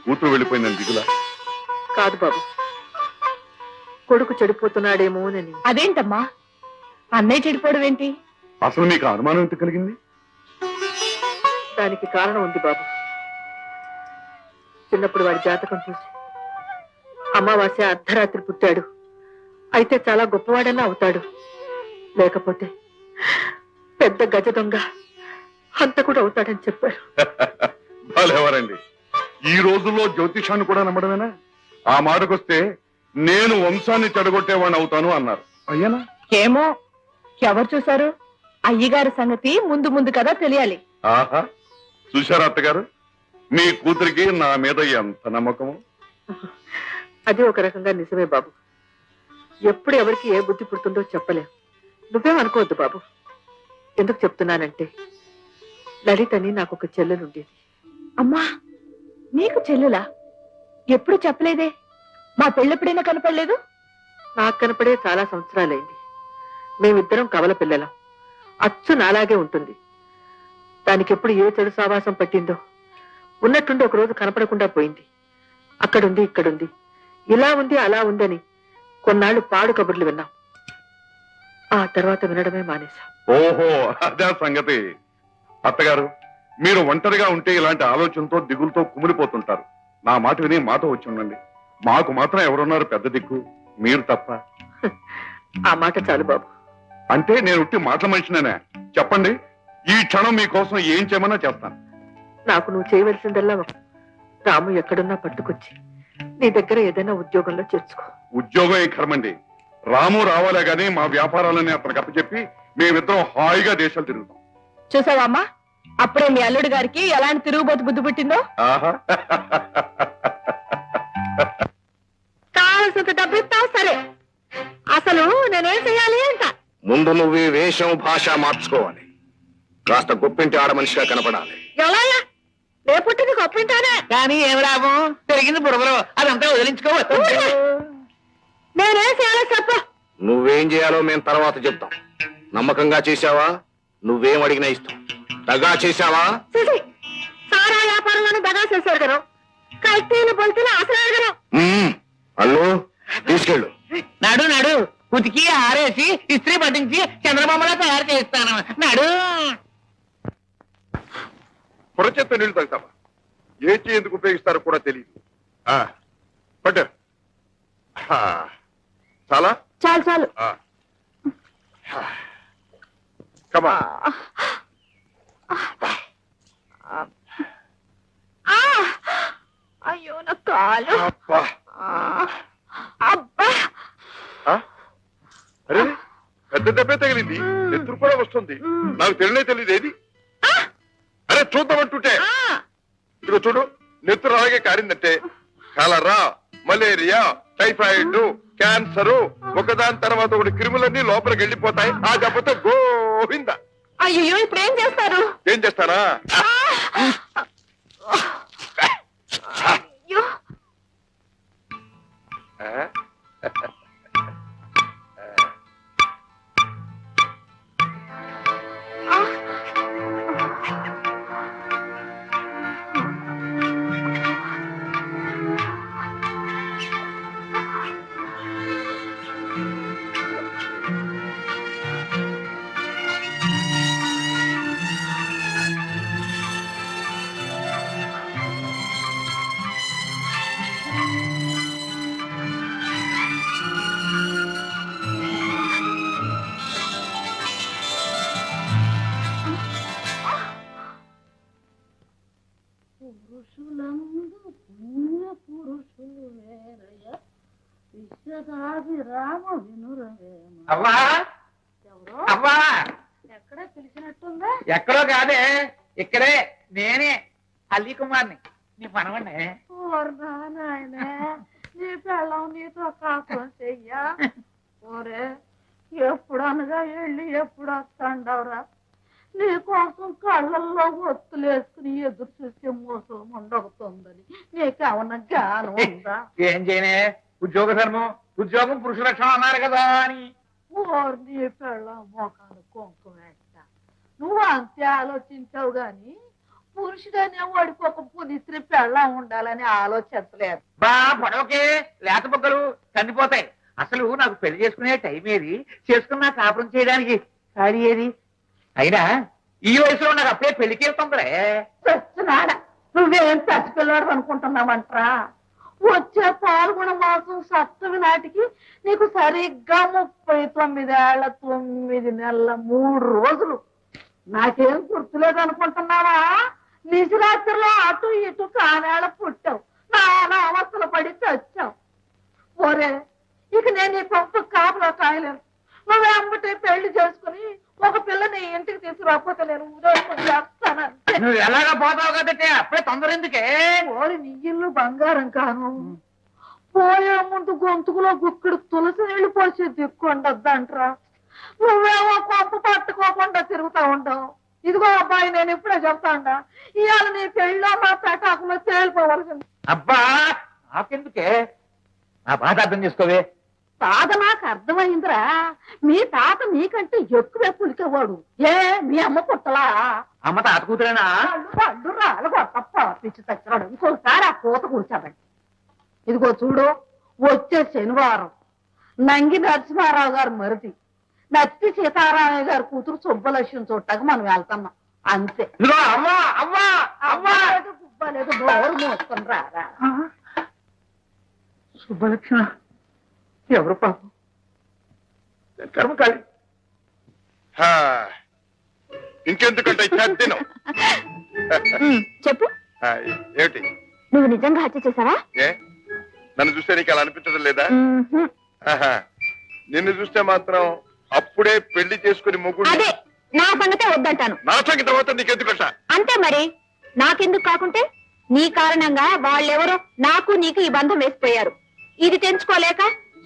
కూతురు వెళ్ళిపోయిందని దిగులా? కాదు బాబు, కొడుకు చెడిపోతున్నాడేమోనని. అదేంటమ్మా, అన్నయ్య చెడిపోవడం ఏంటి? అసలు మీకు అనుమానం ఎంత కలిగింది? దానికి కారణం ఉంది బాబు. చిన్నప్పుడు వాడి జాతకం చూసి అమావాస్య అర్ధరాత్రి పుట్టాడు, అయితే చాలా గొప్పవాడన్నా అవుతాడు, లేకపోతే పెద్ద గజ దొంగ హంతకుడు అవుతాడని చెప్పారు. ఎవరండి ఈ రోజుల్లో జ్యోతిషాన్ని కూడా నమ్మడమేనా? ఆ మాటకొస్తే నేను వంశాన్ని చెడగొట్టేవాడిని అవుతాను అన్నారు. అయ్యానా? ఏమో, ఎవరు చూశారు? అయ్యగారి సంగతి ముందు ముందు కదా తెలియాలి. ఆహా, చూశారా అత్తగారు, మీ కూతురికి నా మీద ఎంత నమ్మకము. అది ఒక రకంగా నిజమే బాబు. ఎప్పుడు ఎవరికి ఏ బుద్ధి పుడుతుందో చెప్పలేం. నువ్వేం అనుకోవద్దు బాబు. ఎందుకు చెప్తున్నానంటే, లలితని నాకు ఒక చెల్లెలుండేది. అమ్మా, నీకు చెల్లులా? ఎప్పుడు చెప్పలేదే. మా పెళ్ళెప్పుడైనా కనపడలేదు? నాకు కనపడే చాలా సంవత్సరాలైంది. మేమిద్దరం కవల పిల్లలం. అచ్చు నాలాగే ఉంటుంది. దానికి ఎప్పుడు ఏ చెడు సావాసం పట్టిందో, ఉన్నట్టుండి ఒక రోజు కనపడకుండా పోయింది. అక్కడుంది, ఇక్కడుంది, ఇలా ఉంది, అలా ఉందని కొన్నాళ్లు పాడు కబుర్లు విన్నాం. ఆ తర్వాత వినడమే మానేశాం. ఓహో, అదే సంగతి. అత్తగారు, మీరు ఒంటరిగా ఉంటే ఇలాంటి ఆలోచనతో దిగులతో కుమిలిపోతుంటారు. నా మాట విని మాతో వచ్చి ఉండండి. మాకు మాత్రం ఎవరున్నారు పెద్ద దిక్కు? మీరు తప్ప. ఆ మాట చాలు బాబు. అంటే నేను ఉట్టి మాటల మనిషినేనా? చెప్పండి, ఈ క్షణం మీకోసం ఏం చేయమన్నా చేస్తాను. నాకు నువ్వు చేయవలసిందల్లా రాము ఎక్కడున్నా పట్టుకొచ్చి నీ దగ్గర ఏదైనా ఉద్యోగంలో చేర్చుకో. ఉద్యోగం ఏ కర్మండి, రాము రావాలే గాని మా వ్యాపారాలని అతనికి అప్పచెప్పి మేమిద్దరం హాయిగా దేశాలు తిరుగుతాం. చూసావా అమ్మా, అప్పుడే మీ అల్లుడు గారికి ఎలాంటి తిరుగుబోతు బుద్ధి పుట్టిందో. ఆహా, కావలసినంత డబ్బు ఇస్తావు సరే, అసలు నేనేం చెయ్యాలి అంట. ముందు నువ్వు ఈ వేషం భాష మార్చుకోవాలి. కాస్త గొప్పింటి ఆడ మనిషిగా కనపడాలి. ఎలా నే పుట్టింది గొప్పింటానే. కానీ ఏం లాభం, పెరిగింది బురదలో, అదంతా వదిలించుకోవచ్చు. నేనేం చేయాలో చెప్పు. నువ్వేం చేయాలో మేము తర్వాత చెప్తాం. నమ్మకంగా చేశావా, నువ్వేం అడిగినా ఇస్తాం. దగా చేశావా, చూసి సారా వ్యాపారంలోనే దగా చేశారు కదా, కల్తీలు బొల్తీలు అసలు అడగను. అల్లు తీసుకెళ్ళు. నడు నడు, ఉతికి ఆరేసి ఇస్త్రీ పట్టించి చంద్రబాబులా తయారు చేస్తాను. నడు. పొరచెత్త నీళ్లు తాగుతావా? ఏ చేయి ఎందుకు ఉపయోగిస్తారో కూడా తెలియదు. పట్టు. చాలా చాలు చాలు. కమా. అయ్యో నా కాలు. అబ్బా. అబ్బా, అరే, పెద్ద దెబ్బే తగిలింది. ఎత్తురు కూడా వస్తుంది. నాకు తెలియదు ఏది. అరే చూద్దామంటుంటే ఇదిగో చూడు, నెత్తురు అలాగే కారిందంటే కలరా, మలేరియా, టైఫాయిడ్, క్యాన్సర్, ఒకదాని తర్వాత ఒకటి క్రిములన్నీ లోపలికి వెళ్ళిపోతాయి. ఆ దెబ్బతో గోవిందా. అయ్యో ఇప్పుడు ఏం చేస్తారు? ఏం చేస్తానా? అయ్యో, అవ్వా, అవ్వా, ఎక్కడా పిలిచినట్టుందా? ఎక్కడో కాదే, ఇక్కడే. నేనే అల్లీ కుమార్ని, నీ మనవన్నే. నాయనే, నీ పెళ్ళం నీతో కాపురం చెయ్యా? ఓరే, ఎప్పుడు అనగా వెళ్ళి ఎప్పుడు వస్తాండవరా? నీ కోసం కళ్ళల్లో ఒత్తులు వేసుకుని ఎదురు చూసే మోసం ఉండవుతుందని నీకేమన్నా జ్ఞానం ఉందా? ఏం చేయనే, ఉద్యోగ ధర్మం, ఉద్యోగం పురుష లక్షణం అన్నారు కదా అని. ఓరు నీ పెళ్ళం మోకాలు కుంకుమ వేస్తా. నువ్వు అంతే ఆలోచించావు గాని పురుషుడనే వాడికి ఒక పులిస్త్రీ పెళ్ళం ఉండాలని ఆలోచించలేదు. బా పొడవకే, లేత బొగ్గలు కందిపోతాయి. అసలు నాకు పెళ్లి చేసుకునే టైం ఏది, చేసుకున్నా కాపురం చేయడానికి ఖాళీ ఏది? అయినా ఈ వయసులో నాకు అప్పుడే పెళ్లికి వెళ్తుందిరే. చచ్చినాడా, నువ్వేం పసిపిల్లాడు అనుకుంటున్నావంట్రా? వచ్చే పాల్గొన మాసం సప్తమి నాటికి నీకు సరిగ్గా 39 ఏళ్ల 9 నెలల 3 రోజులు. నాకేం గుర్తులేదు అనుకుంటున్నావా? నిశరాత్రిలో అటు ఇటు కానేళ్ళ పుట్టావు, నానా అవస్థలు పడి చచ్చావు. ఓరే, ఇక నేను నీ పంపు కాపులో కాయలేను. నువ్వు అమ్మటే పెళ్లి చేసుకుని ఒక పిల్లని ఇంటికి తీసుకురాకపోతే నేను ఉదయం చేస్తానంటే. నువ్వు ఎలాగా పోతావు కదంటే అప్పుడే తొందర ఎందుకే? ఓరి నీ ఇల్లు బంగారం కాను. పోయే ముందు గొంతుకులో గుక్కడు తులసి నీళ్లు పోసి దిక్కుండద్దంట్రా. నువ్వేమో కొంప పట్టుకోకుండా తిరుగుతా ఉండవు. ఇదిగో అబ్బాయి, నేను ఇప్పుడే చెప్తాండా, ఇవాళ నీ పెళ్ళో నా పెటాకులో తేలిపోవలసింది. అబ్బా నాకెందుకే, నా బాధ అర్థం చేసుకోవే. తాత నాకు అర్థమైందిరా. మీ తాత నీకంటే ఎక్కువే పులికేవాడు. ఏ మీ అమ్మ పుట్టలా? అమ్మ తాత కూతురేనా? పళ్ళు రాలు కొట్టప్ప పిచ్చి తెచ్చాడు. ఇంకోసారి ఆ పూత కూర్చోదండి. ఇదిగో చూడు, వచ్చే శనివారం నంగి నరసింహారావు గారు మరిది నత్తి సీతారామయ్య గారి కూతురు సుబ్బలక్ష్మి చూడటానికి మనం వెళ్తున్నాం అంతే. ఇదిగో అవ్వా అవ్వా అవ్వా. గుబ్బలేదు, డోరు మోసుకొని రారా. సుబ్బలక్ష్మ ఎవరు పాపం, కర్మ కాదు. ఇంకెందుకంటే తినం. చెప్పు, ఏమిటి? నువ్వు నిజంగా హత్య చేశావా? ఏ, నన్ను చూస్తే నీకు అలా అనిపించడం లేదా? ఆహా, నిన్ను చూస్తే మాత్రం అప్పుడే పెళ్లి చేసుకుని మొగుడు. అదే నా సంగతే వద్దంటాను. నా సంగతి తర్వాత నీకెందుకట? అంతే మరి, నాకెందుకు కాకుంటే నీ కారణంగా వాళ్ళెవరో నాకు నీకు ఈ బంధం వేసిపోయారు. ఇది తెంచుకోలేక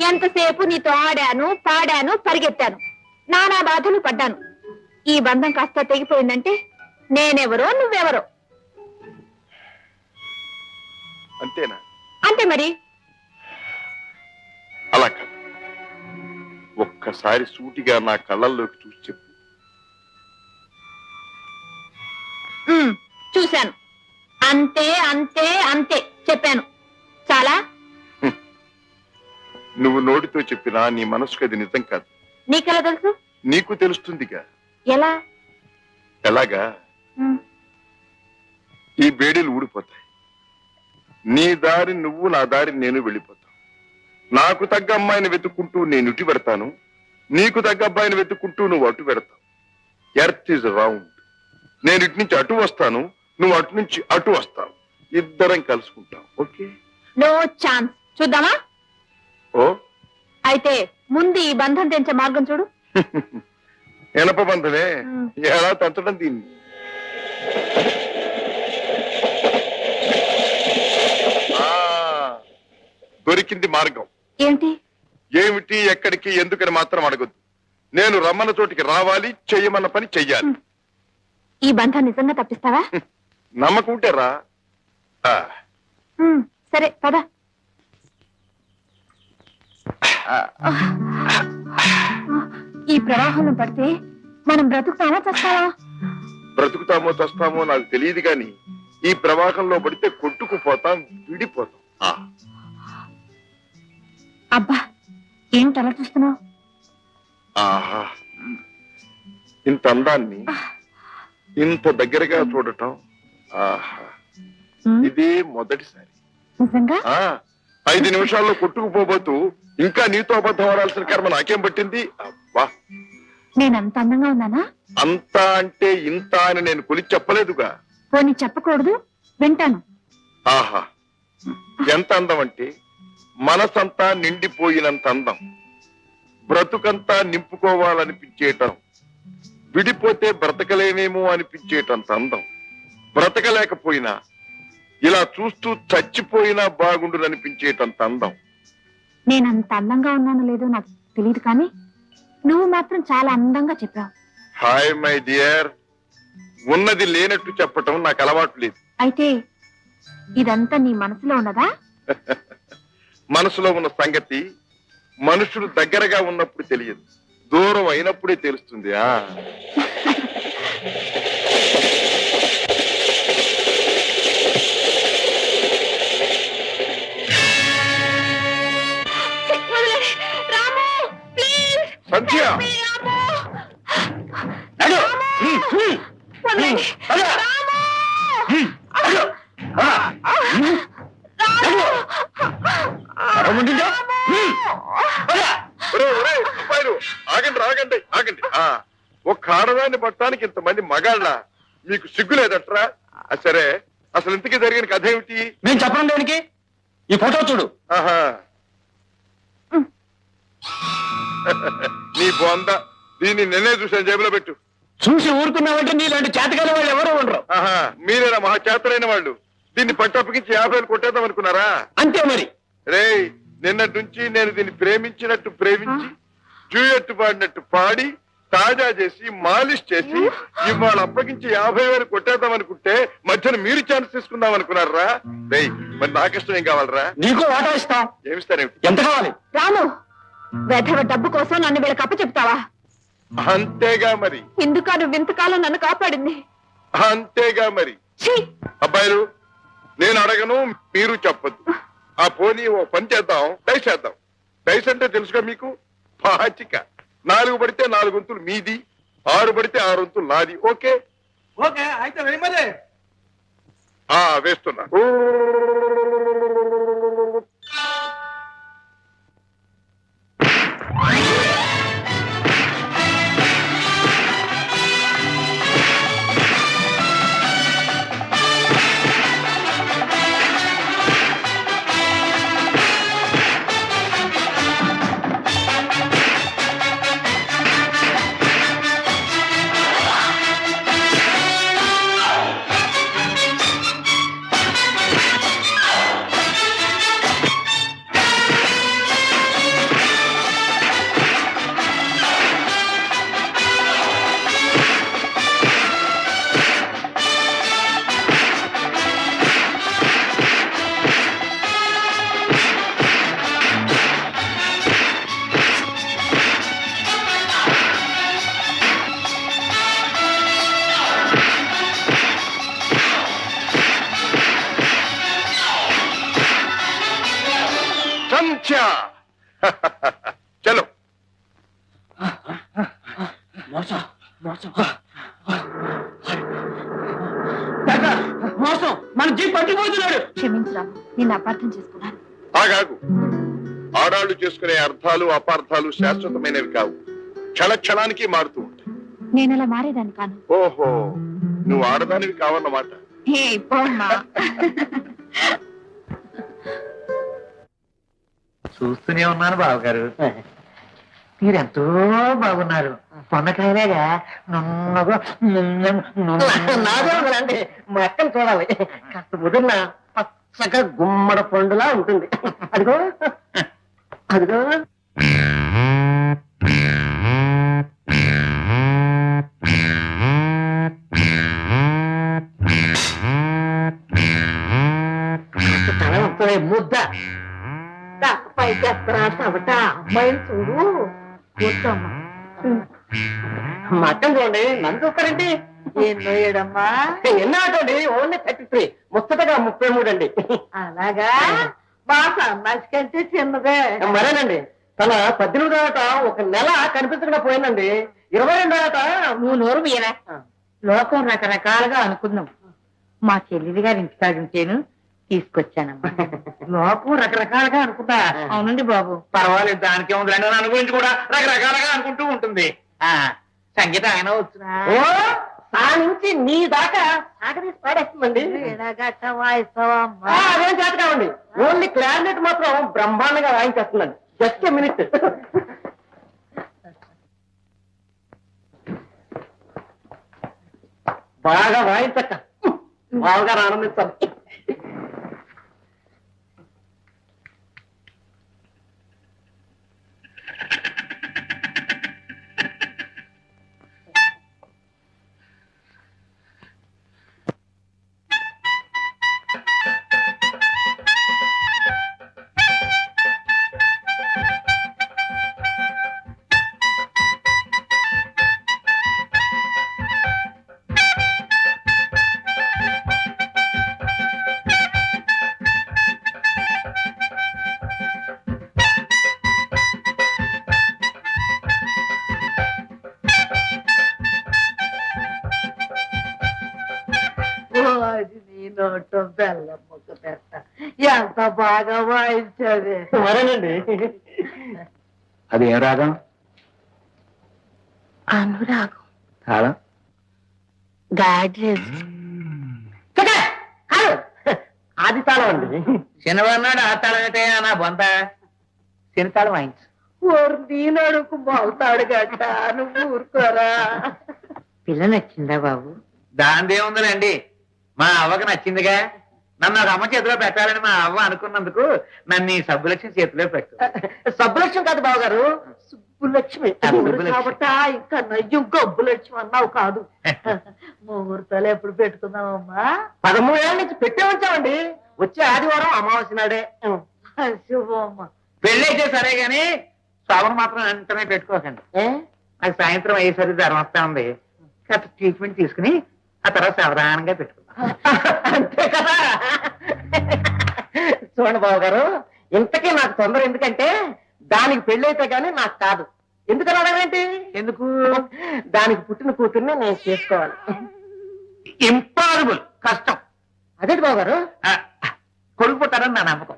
ఎంతసేపు నీతో ఆడాను, పాడాను, పరిగెత్తాను, నానా బాధలు పడ్డాను. ఈ బంధం కాస్త తెగిపోయిందంటే నేనెవరో నువ్వెవరో. అంతేనా? అంతే మరి. అలా కాదు, ఒక్కసారి సూటిగా నా కళ్ళల్లోకి చూసి చెప్పు. చూశాను, అంతే అంతే అంతే చెప్పాను. చాలా. నువ్వు నోటితో చెప్పినా నీ మనసుకు అది నిజం కాదు. నీకెలా తెలుసు? నీకు తెలుస్తుందిగా. ఎలా? ఎలాగా? ఈ బేడీలు ఊడిపోతాయి. నీ దారి నువ్వు, నా దారి నేను వెళ్ళిపోతాం. నాకు తగ్గ అమ్మాయిని వెతుక్కుంటూ నేను ఇటు పెడతాను, నీకు తగ్గ అబ్బాయిని వెతుక్కుంటూ నువ్వు అటు పెడతావు. Earth is round. నేను ఇటు నుంచి అటు వస్తాను, నువ్వు అటు నుంచి అటు వస్తావు. ఇద్దరం కలుసుకుంటాం. ఓకే? No chance. చూద్దామా? ఓ, అయితే ముందు ఈ బంధం తెంచే మార్గం చూడు. ఎనప బంధమే, ఎలా తంచడం దీన్ని? దొరికింది మార్గం. ఏంటి? ఏమిటి, ఎక్కడికి, ఎందుకని మాత్రం అడగొద్దు. నేను రమ్మన్న చోటికి రావాలి, చెయ్యమన్న పని చెయ్యాలి. ఈ బంధం నిజంగా తప్పిస్తావా? నమ్మకం ఉంటే రా. సరే పద. ఈ ప్రవాహంలో పడితే మనం బ్రతుకుతామా చస్తావా? బ్రతుకుతామో చస్తామో నాకు తెలియదు గాని ఈ ప్రవాహంలో పడితే కొట్టుకుపోతాం, విడిపోతాం. అబ్బా, ఏంటి అలా చూస్తున్నావు? ఆహా, ఇంత అందాన్ని ఇంత దగ్గరగా చూడటం, ఆహా, ఇదే మొదటిసారి. నిజంగా? 5 నిమిషాల్లో కొట్టుకుపోబోతూ ఇంకా నీతో అబద్ధం ఆడాల్సిన కర్మ నాకేం పట్టింది? అబ్బా, నేనంత అందంగా ఉన్నానా? అంత అంటే ఇంత అని నేను కొలిచి చెప్పలేదుగా. పోనీ చెప్పకూడదు, వింటాను. ఆహా, ఎంత అందం అంటే మనసంతా నిండిపోయినంత అందం, బ్రతుకంతా నింపుకోవాలనిపించేయటం, విడిపోతే బ్రతకలేనేమో అనిపించేటంత అందం. బ్రతకలేకపోయినా ఇలా చూస్తూ చచ్చిపోయినా బాగుండుననిపించేటంత అందం. నేనంత అందంగా ఉన్నానో లేదో నాకు తెలియదు కానీ నువ్వు మాత్రం చాలా అందంగా చెప్పావు. Hi my dear. ఉన్నది లేనట్టు చెప్పటం నాకు అలవాటు లేదు. అయితే ఇదంతా నీ మనసులో ఉన్నదా? మనసులో ఉన్న సంగతి మనుషులు దగ్గరగా ఉన్నప్పుడు తెలియదు, దూరం అయినప్పుడే తెలుస్తుంది. సంధ్య, ఆగండి ఆగండి ఆగండి. ఒక్క ఆడదాన్ని పట్టడానికి ఇంతమంది మగాళ్ళ, మీకు సిగ్గు లేదట్రా? సరే, అసలు ఇంతకీ జరిగిన కథ ఏమిటి? మేము చెప్పడం దేనికి? ఈ ఫోటో చూడు. ఆహా, నీ బొంద. దీన్ని నిన్నే చూసాను, జేబులో పెట్టు. చూసి ఊరుకున్నావంటే నీలాంటి చేతకాని వాళ్ళు ఎవరు ఉండరు. ఆహా, మీరేనా మహా చేతలైన వాళ్ళు? దీన్ని పట్టప్పగించి 50 కొట్టేద్దాం అనుకున్నారా? అంతే మరి. రేయ్, నిన్నటి నుంచి నేను దీన్ని ప్రేమించినట్టు ప్రేమించి, జూయట్టు పాడినట్టు పాడి, తాజా చేసి, మాలిష్ చేసి, ఇవాళ అప్పగించి 50,000 కొట్టేద్దాం అనుకుంటే మధ్యన మీరు ఛాన్స్ తీసుకుందాం అనుకున్నారా? రేయ్, మరి నాకిష్టం ఏం కావాలరా? నీకు వాటా ఇస్తాం. ఏమిస్తారేమిటి? ఎంత కావాలి? రాము, వెధవ డబ్బు కోసం నన్ను వీళ్ళకి అప్పచెప్తావా? అంతేగా మరి, ఎందుకు నువ్వు ఇంతకాలం నన్ను కాపాడింది? అంతేగా మరి. ఛీ! అబ్బాయిలు, నేను అడగను, మీరు చెప్పద్దు. ఆ పోనీ ఓ పని చేద్దాం, డైస్ చేద్దాం. డైస్ అంటే తెలుసుగా మీకు? పాచిక. 4 పడితే 4 వంతులు మీది, 6 పడితే 6 వంతులు నాది. ఓకే? ఓకే, అయితే వెరీ మచ్. వేస్తున్నా. చలో. మోసం, మన జీప్ పట్టిపోతున్నాడు. క్షమించరాము, నిన్ను అపార్థం చేసుకున్నాను. ఆగాగు. ఆడాళ్లు చేసుకునే అర్థాలు అపార్థాలు శాశ్వతమైనవి కావు, క్షణానికి మారుతూ ఉంటాయి. నేను అలా మారేదాన్ని కాను. ఓహో, నువ్వు ఆడదానివి కావన్నమాట. చూస్తూనే ఉన్నాను బావగారు, మీరెంతో బాగున్నారు. పొన్నకాయలేగా నున్నగా నాదే మా అక్కను చూడాలి. కాస్త ముదిరిన పచ్చగా గుమ్మడ పండులా ఉంటుంది. అదిగో అదిగో. ముద్ద పైకేస్తారా చవట. అమ్మాయిని చూడు. కూర్చోమ్మా. మా అక్కను చూడండి, నన్ను చూస్తారండి. ఎన్నో ఏడమ్మా? ఎన్నో ఆటండి, ఓన్లీ 33, ముచ్చటగా 33 అండి. అలాగా? మా సన్నాసి కంటే చిన్నదే. మరేనండి, తన 18వ ఆట 1 నెల కనిపించకుండా పోయిందండి. 22వ ఆట నువ్వు నోరు మీరా? లోకం రకరకాలుగా అనుకున్నాం. మా చెల్లిది గారి ఇంటికాడుంటేను తీసుకొచ్చానమ్మా. లోకం రకరకాలుగా అనుకుంటా. అవునండి బాబు. పర్వాలేదు, దానికే ఉంది. నన్ను గురించి కూడా రకరకాలుగా అనుకుంటూ ఉంటుంది. సంగీత ఆయన వచ్చినా ఓ నా నుంచి నీ దాకా సాగదీసి పాడేస్తుందండి. అదేం చేత కావండి, ఓన్లీ క్లారినెట్ మాత్రం బ్రహ్మాండంగా వాయించేస్తుందండి. Just minute. బాగా వాయించక్క బాగా ఆనందిస్తాను. నోటం బెల్లం ముక్క పెట్ట ఎంత బాగా వాయించావే. మరేనండి. అది ఏ రాగం? అనురాగం. తాళం? గాడ్రేజ్. ఆది తాళం అండి. శనివారం నాడు ఆ తాళం అయితే నా బొంత శనితాళం వాయించు. ఓరు దీనడుకు బాగుతాడు గట్ట నువ్వు ఊరుకోరా. పిల్ల నచ్చిందా బాబు? దాందేముందండి, మా అవ్వకు నచ్చిందిగా. నన్ను ఒక అమ్మ చేతిలో పెట్టాలని మా అవ్వ అనుకున్నందుకు నన్ను ఈ సబ్బులక్ష్మి చేతిలో పెట్టు. సబ్బులక్ష్మి కాదు బావగారు, సుబ్బులక్ష్మి. సుబ్బులక్ష్మి. కాబట్టి ఇంకా నయ్యం గబ్బులక్ష్మి అన్నావు కాదు. ముహూర్తాలు ఎప్పుడు పెట్టుకుందామమ్మా? 13 ఏళ్ళ నుంచి పెట్టే ఉంచామండి. వచ్చే ఆదివారం అమావాస్య నాడే. శుభమ్మ. పెళ్ళి అయితే సరే గాని శోభన మాత్రం వెంటనే పెట్టుకోకండి. నాకు సాయంత్రం అయ్యేసరికి జ్వరం వస్తా ఉంది. కాస్త ట్రీట్మెంట్ తీసుకుని ఆ తర్వాత సావధానంగా పెట్టుకుందాం. అంతే కదా. చూడండి బాబు గారు, ఇంతకీ నాకు తొందర ఎందుకంటే దానికి పెళ్ళైతే గానీ నాకు కాదు. ఎందుకని అడగండి? ఎందుకు? దానికి పుట్టిన కూతుర్ని నేను చేసుకోవాలి. ఇంపాసిబుల్, కష్టం. అదేంటి బాబు గారు? కొడుకు పుట్టారని నా నమ్మకం.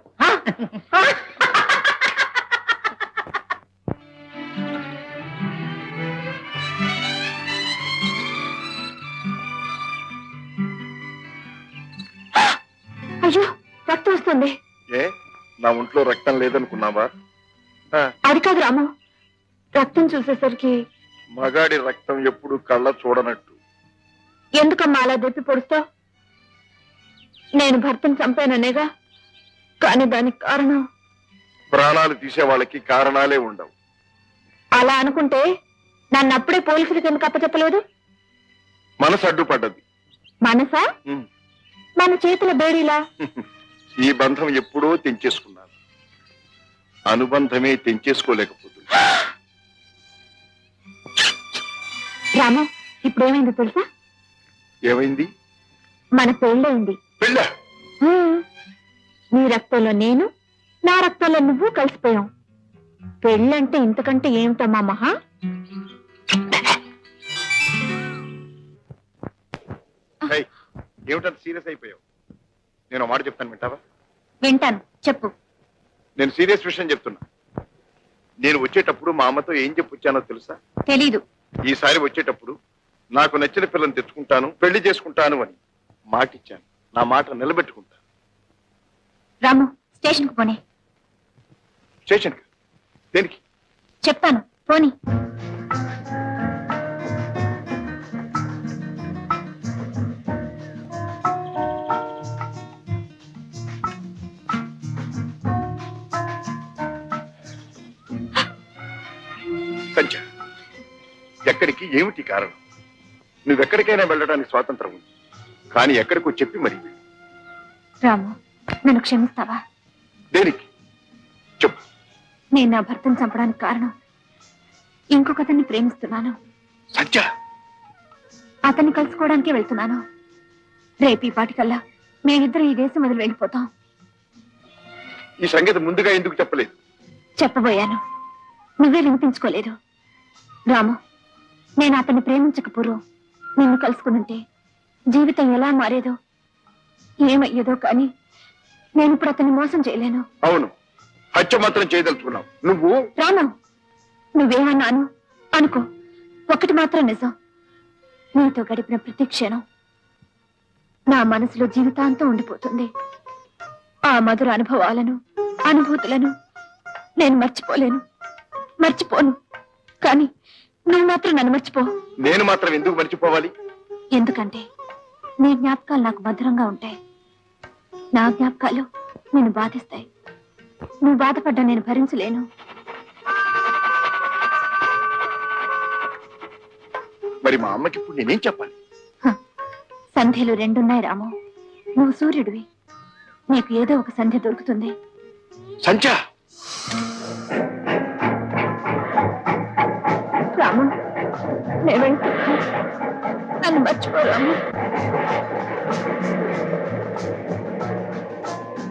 అయ్యో రక్తం వస్తుంది. ఏ నా ఒంట్లో రక్తం లేదనుకున్నావా? అది కాదు రాము, రక్తం చూసేసరికి మగాడి రక్తం ఎప్పుడు కళ్ళ చూడనట్టు. ఎందుకమ్మా అలా దెప్పి పొడుస్తావు? నేను భర్తను చంపాననేగా, కానీ దానికి కారణం. ప్రాణాలు తీసే వాళ్ళకి కారణాలే ఉండవు. అలా అనుకుంటే నన్ను అప్పుడే పోలీసులకు ఎందుకు అప్పచెప్పలేదు? మనసు అడ్డుపడ్డది. మనసా? ఉమ్. మన చేతుల బేడీలా? ఈ బంధం ఎప్పుడో తెంచేసుకున్నాను. అనుబంధమే తెంచేసుకోలేకపోతుంది. రాము, ఇప్పుడేమైందో తెలుసా? ఏమైంది? మన పెళ్ళయింది. పెళ్ళ? నీ రక్తంలో నేను, నా రక్తంలో నువ్వు కలిసిపోయాం. పెళ్ళంటే ఇంతకంటే ఏమిటమ్మా మహా? ఏమిటంత సీరియస్ అయిపోయావు? నేను ఒక మాట చెప్తాను, వింటావా? వింటాను, చెప్పు. నేను సీరియస్ విషయం చెప్తున్నా. నేను వచ్చేటప్పుడు మా అమ్మతో ఏం చెప్పొచ్చానో తెలుసా? తెలీదు. ఈసారి వచ్చేటప్పుడు నాకు నచ్చిన పిల్లని తెచ్చుకుంటాను, పెళ్లి చేసుకుంటాను అని మాటిచ్చాను. నా మాట నిలబెట్టుకుంటాను. రాము, స్టేషన్ కు పోనీ. స్టేషన్ దేనికి? చెప్తాను, పోనీ. సంచ, ఎక్కడికి? ఏమిటి కారణం? నువ్వెక్కడికైనా వెళ్ళడానికి స్వాతంత్రం ఉంది, కానీ ఎక్కడికో చెప్పి మరీ వెళ్ళు. రాము, నన్ను క్షమిస్తావా? దేనికి చెప్పు. నేను నా భర్తను చంపడానికి కారణం, ఇంకొకతన్ని ప్రేమిస్తున్నాను. సంచ, అతన్ని కలుసుకోవడానికే వెళ్తున్నాను. రేపు ఈ పాటికల్లా మేమిద్దరం ఈ దేశం వదిలి వెళ్ళిపోతాం. ఈ సంగతి ముందుగా ఎందుకు చెప్పలేదు? చెప్పబోయాను, నువ్వే వినిపించుకోలేదు. రాము, నేను అతన్ని ప్రేమించక పూర్వం నిన్ను కలుసుకునుంటే జీవితం ఎలా మారేదో ఏమయ్యేదో, కానీ నేను ఇప్పుడు అతన్ని మోసం చేయలేను. అవును, హత్య మాత్రం చేయదలుచుకున్నావు నువ్వు. రాము, నువ్వేమన్నాను అనుకో, ఒకటి మాత్రం నిజం. నీతో గడిపిన ప్రతి క్షణం నా మనసులో జీవితాంతం ఉండిపోతుంది. ఆ మధుర అనుభవాలను, అనుభూతులను నేను మర్చిపోను. కానీ నువ్వు మాత్రం నన్ను మర్చిపో. నేను మాత్రం ఎందుకు మర్చిపోవాలి? ఎందుకంటే నీ జ్ఞాపకాలు నాకు భద్రంగా ఉంటాయి. నా జ్ఞాపకాలు నేను బాధిస్తాయి. నువ్వు బాధపడ్డా నేను భరించలేను. మరి మా అమ్మకి ఇప్పుడు నేనేం చెప్పాలి? సంధ్యలు రెండున్నాయి రాము. నువ్వు సూర్యుడివి. నీకు ఏదో ఒక సంధ్య దొరుకుతుంది. సంధ్య రాము, నేను వెళ్తున్నాను. నన్ను మర్చిపో రాము.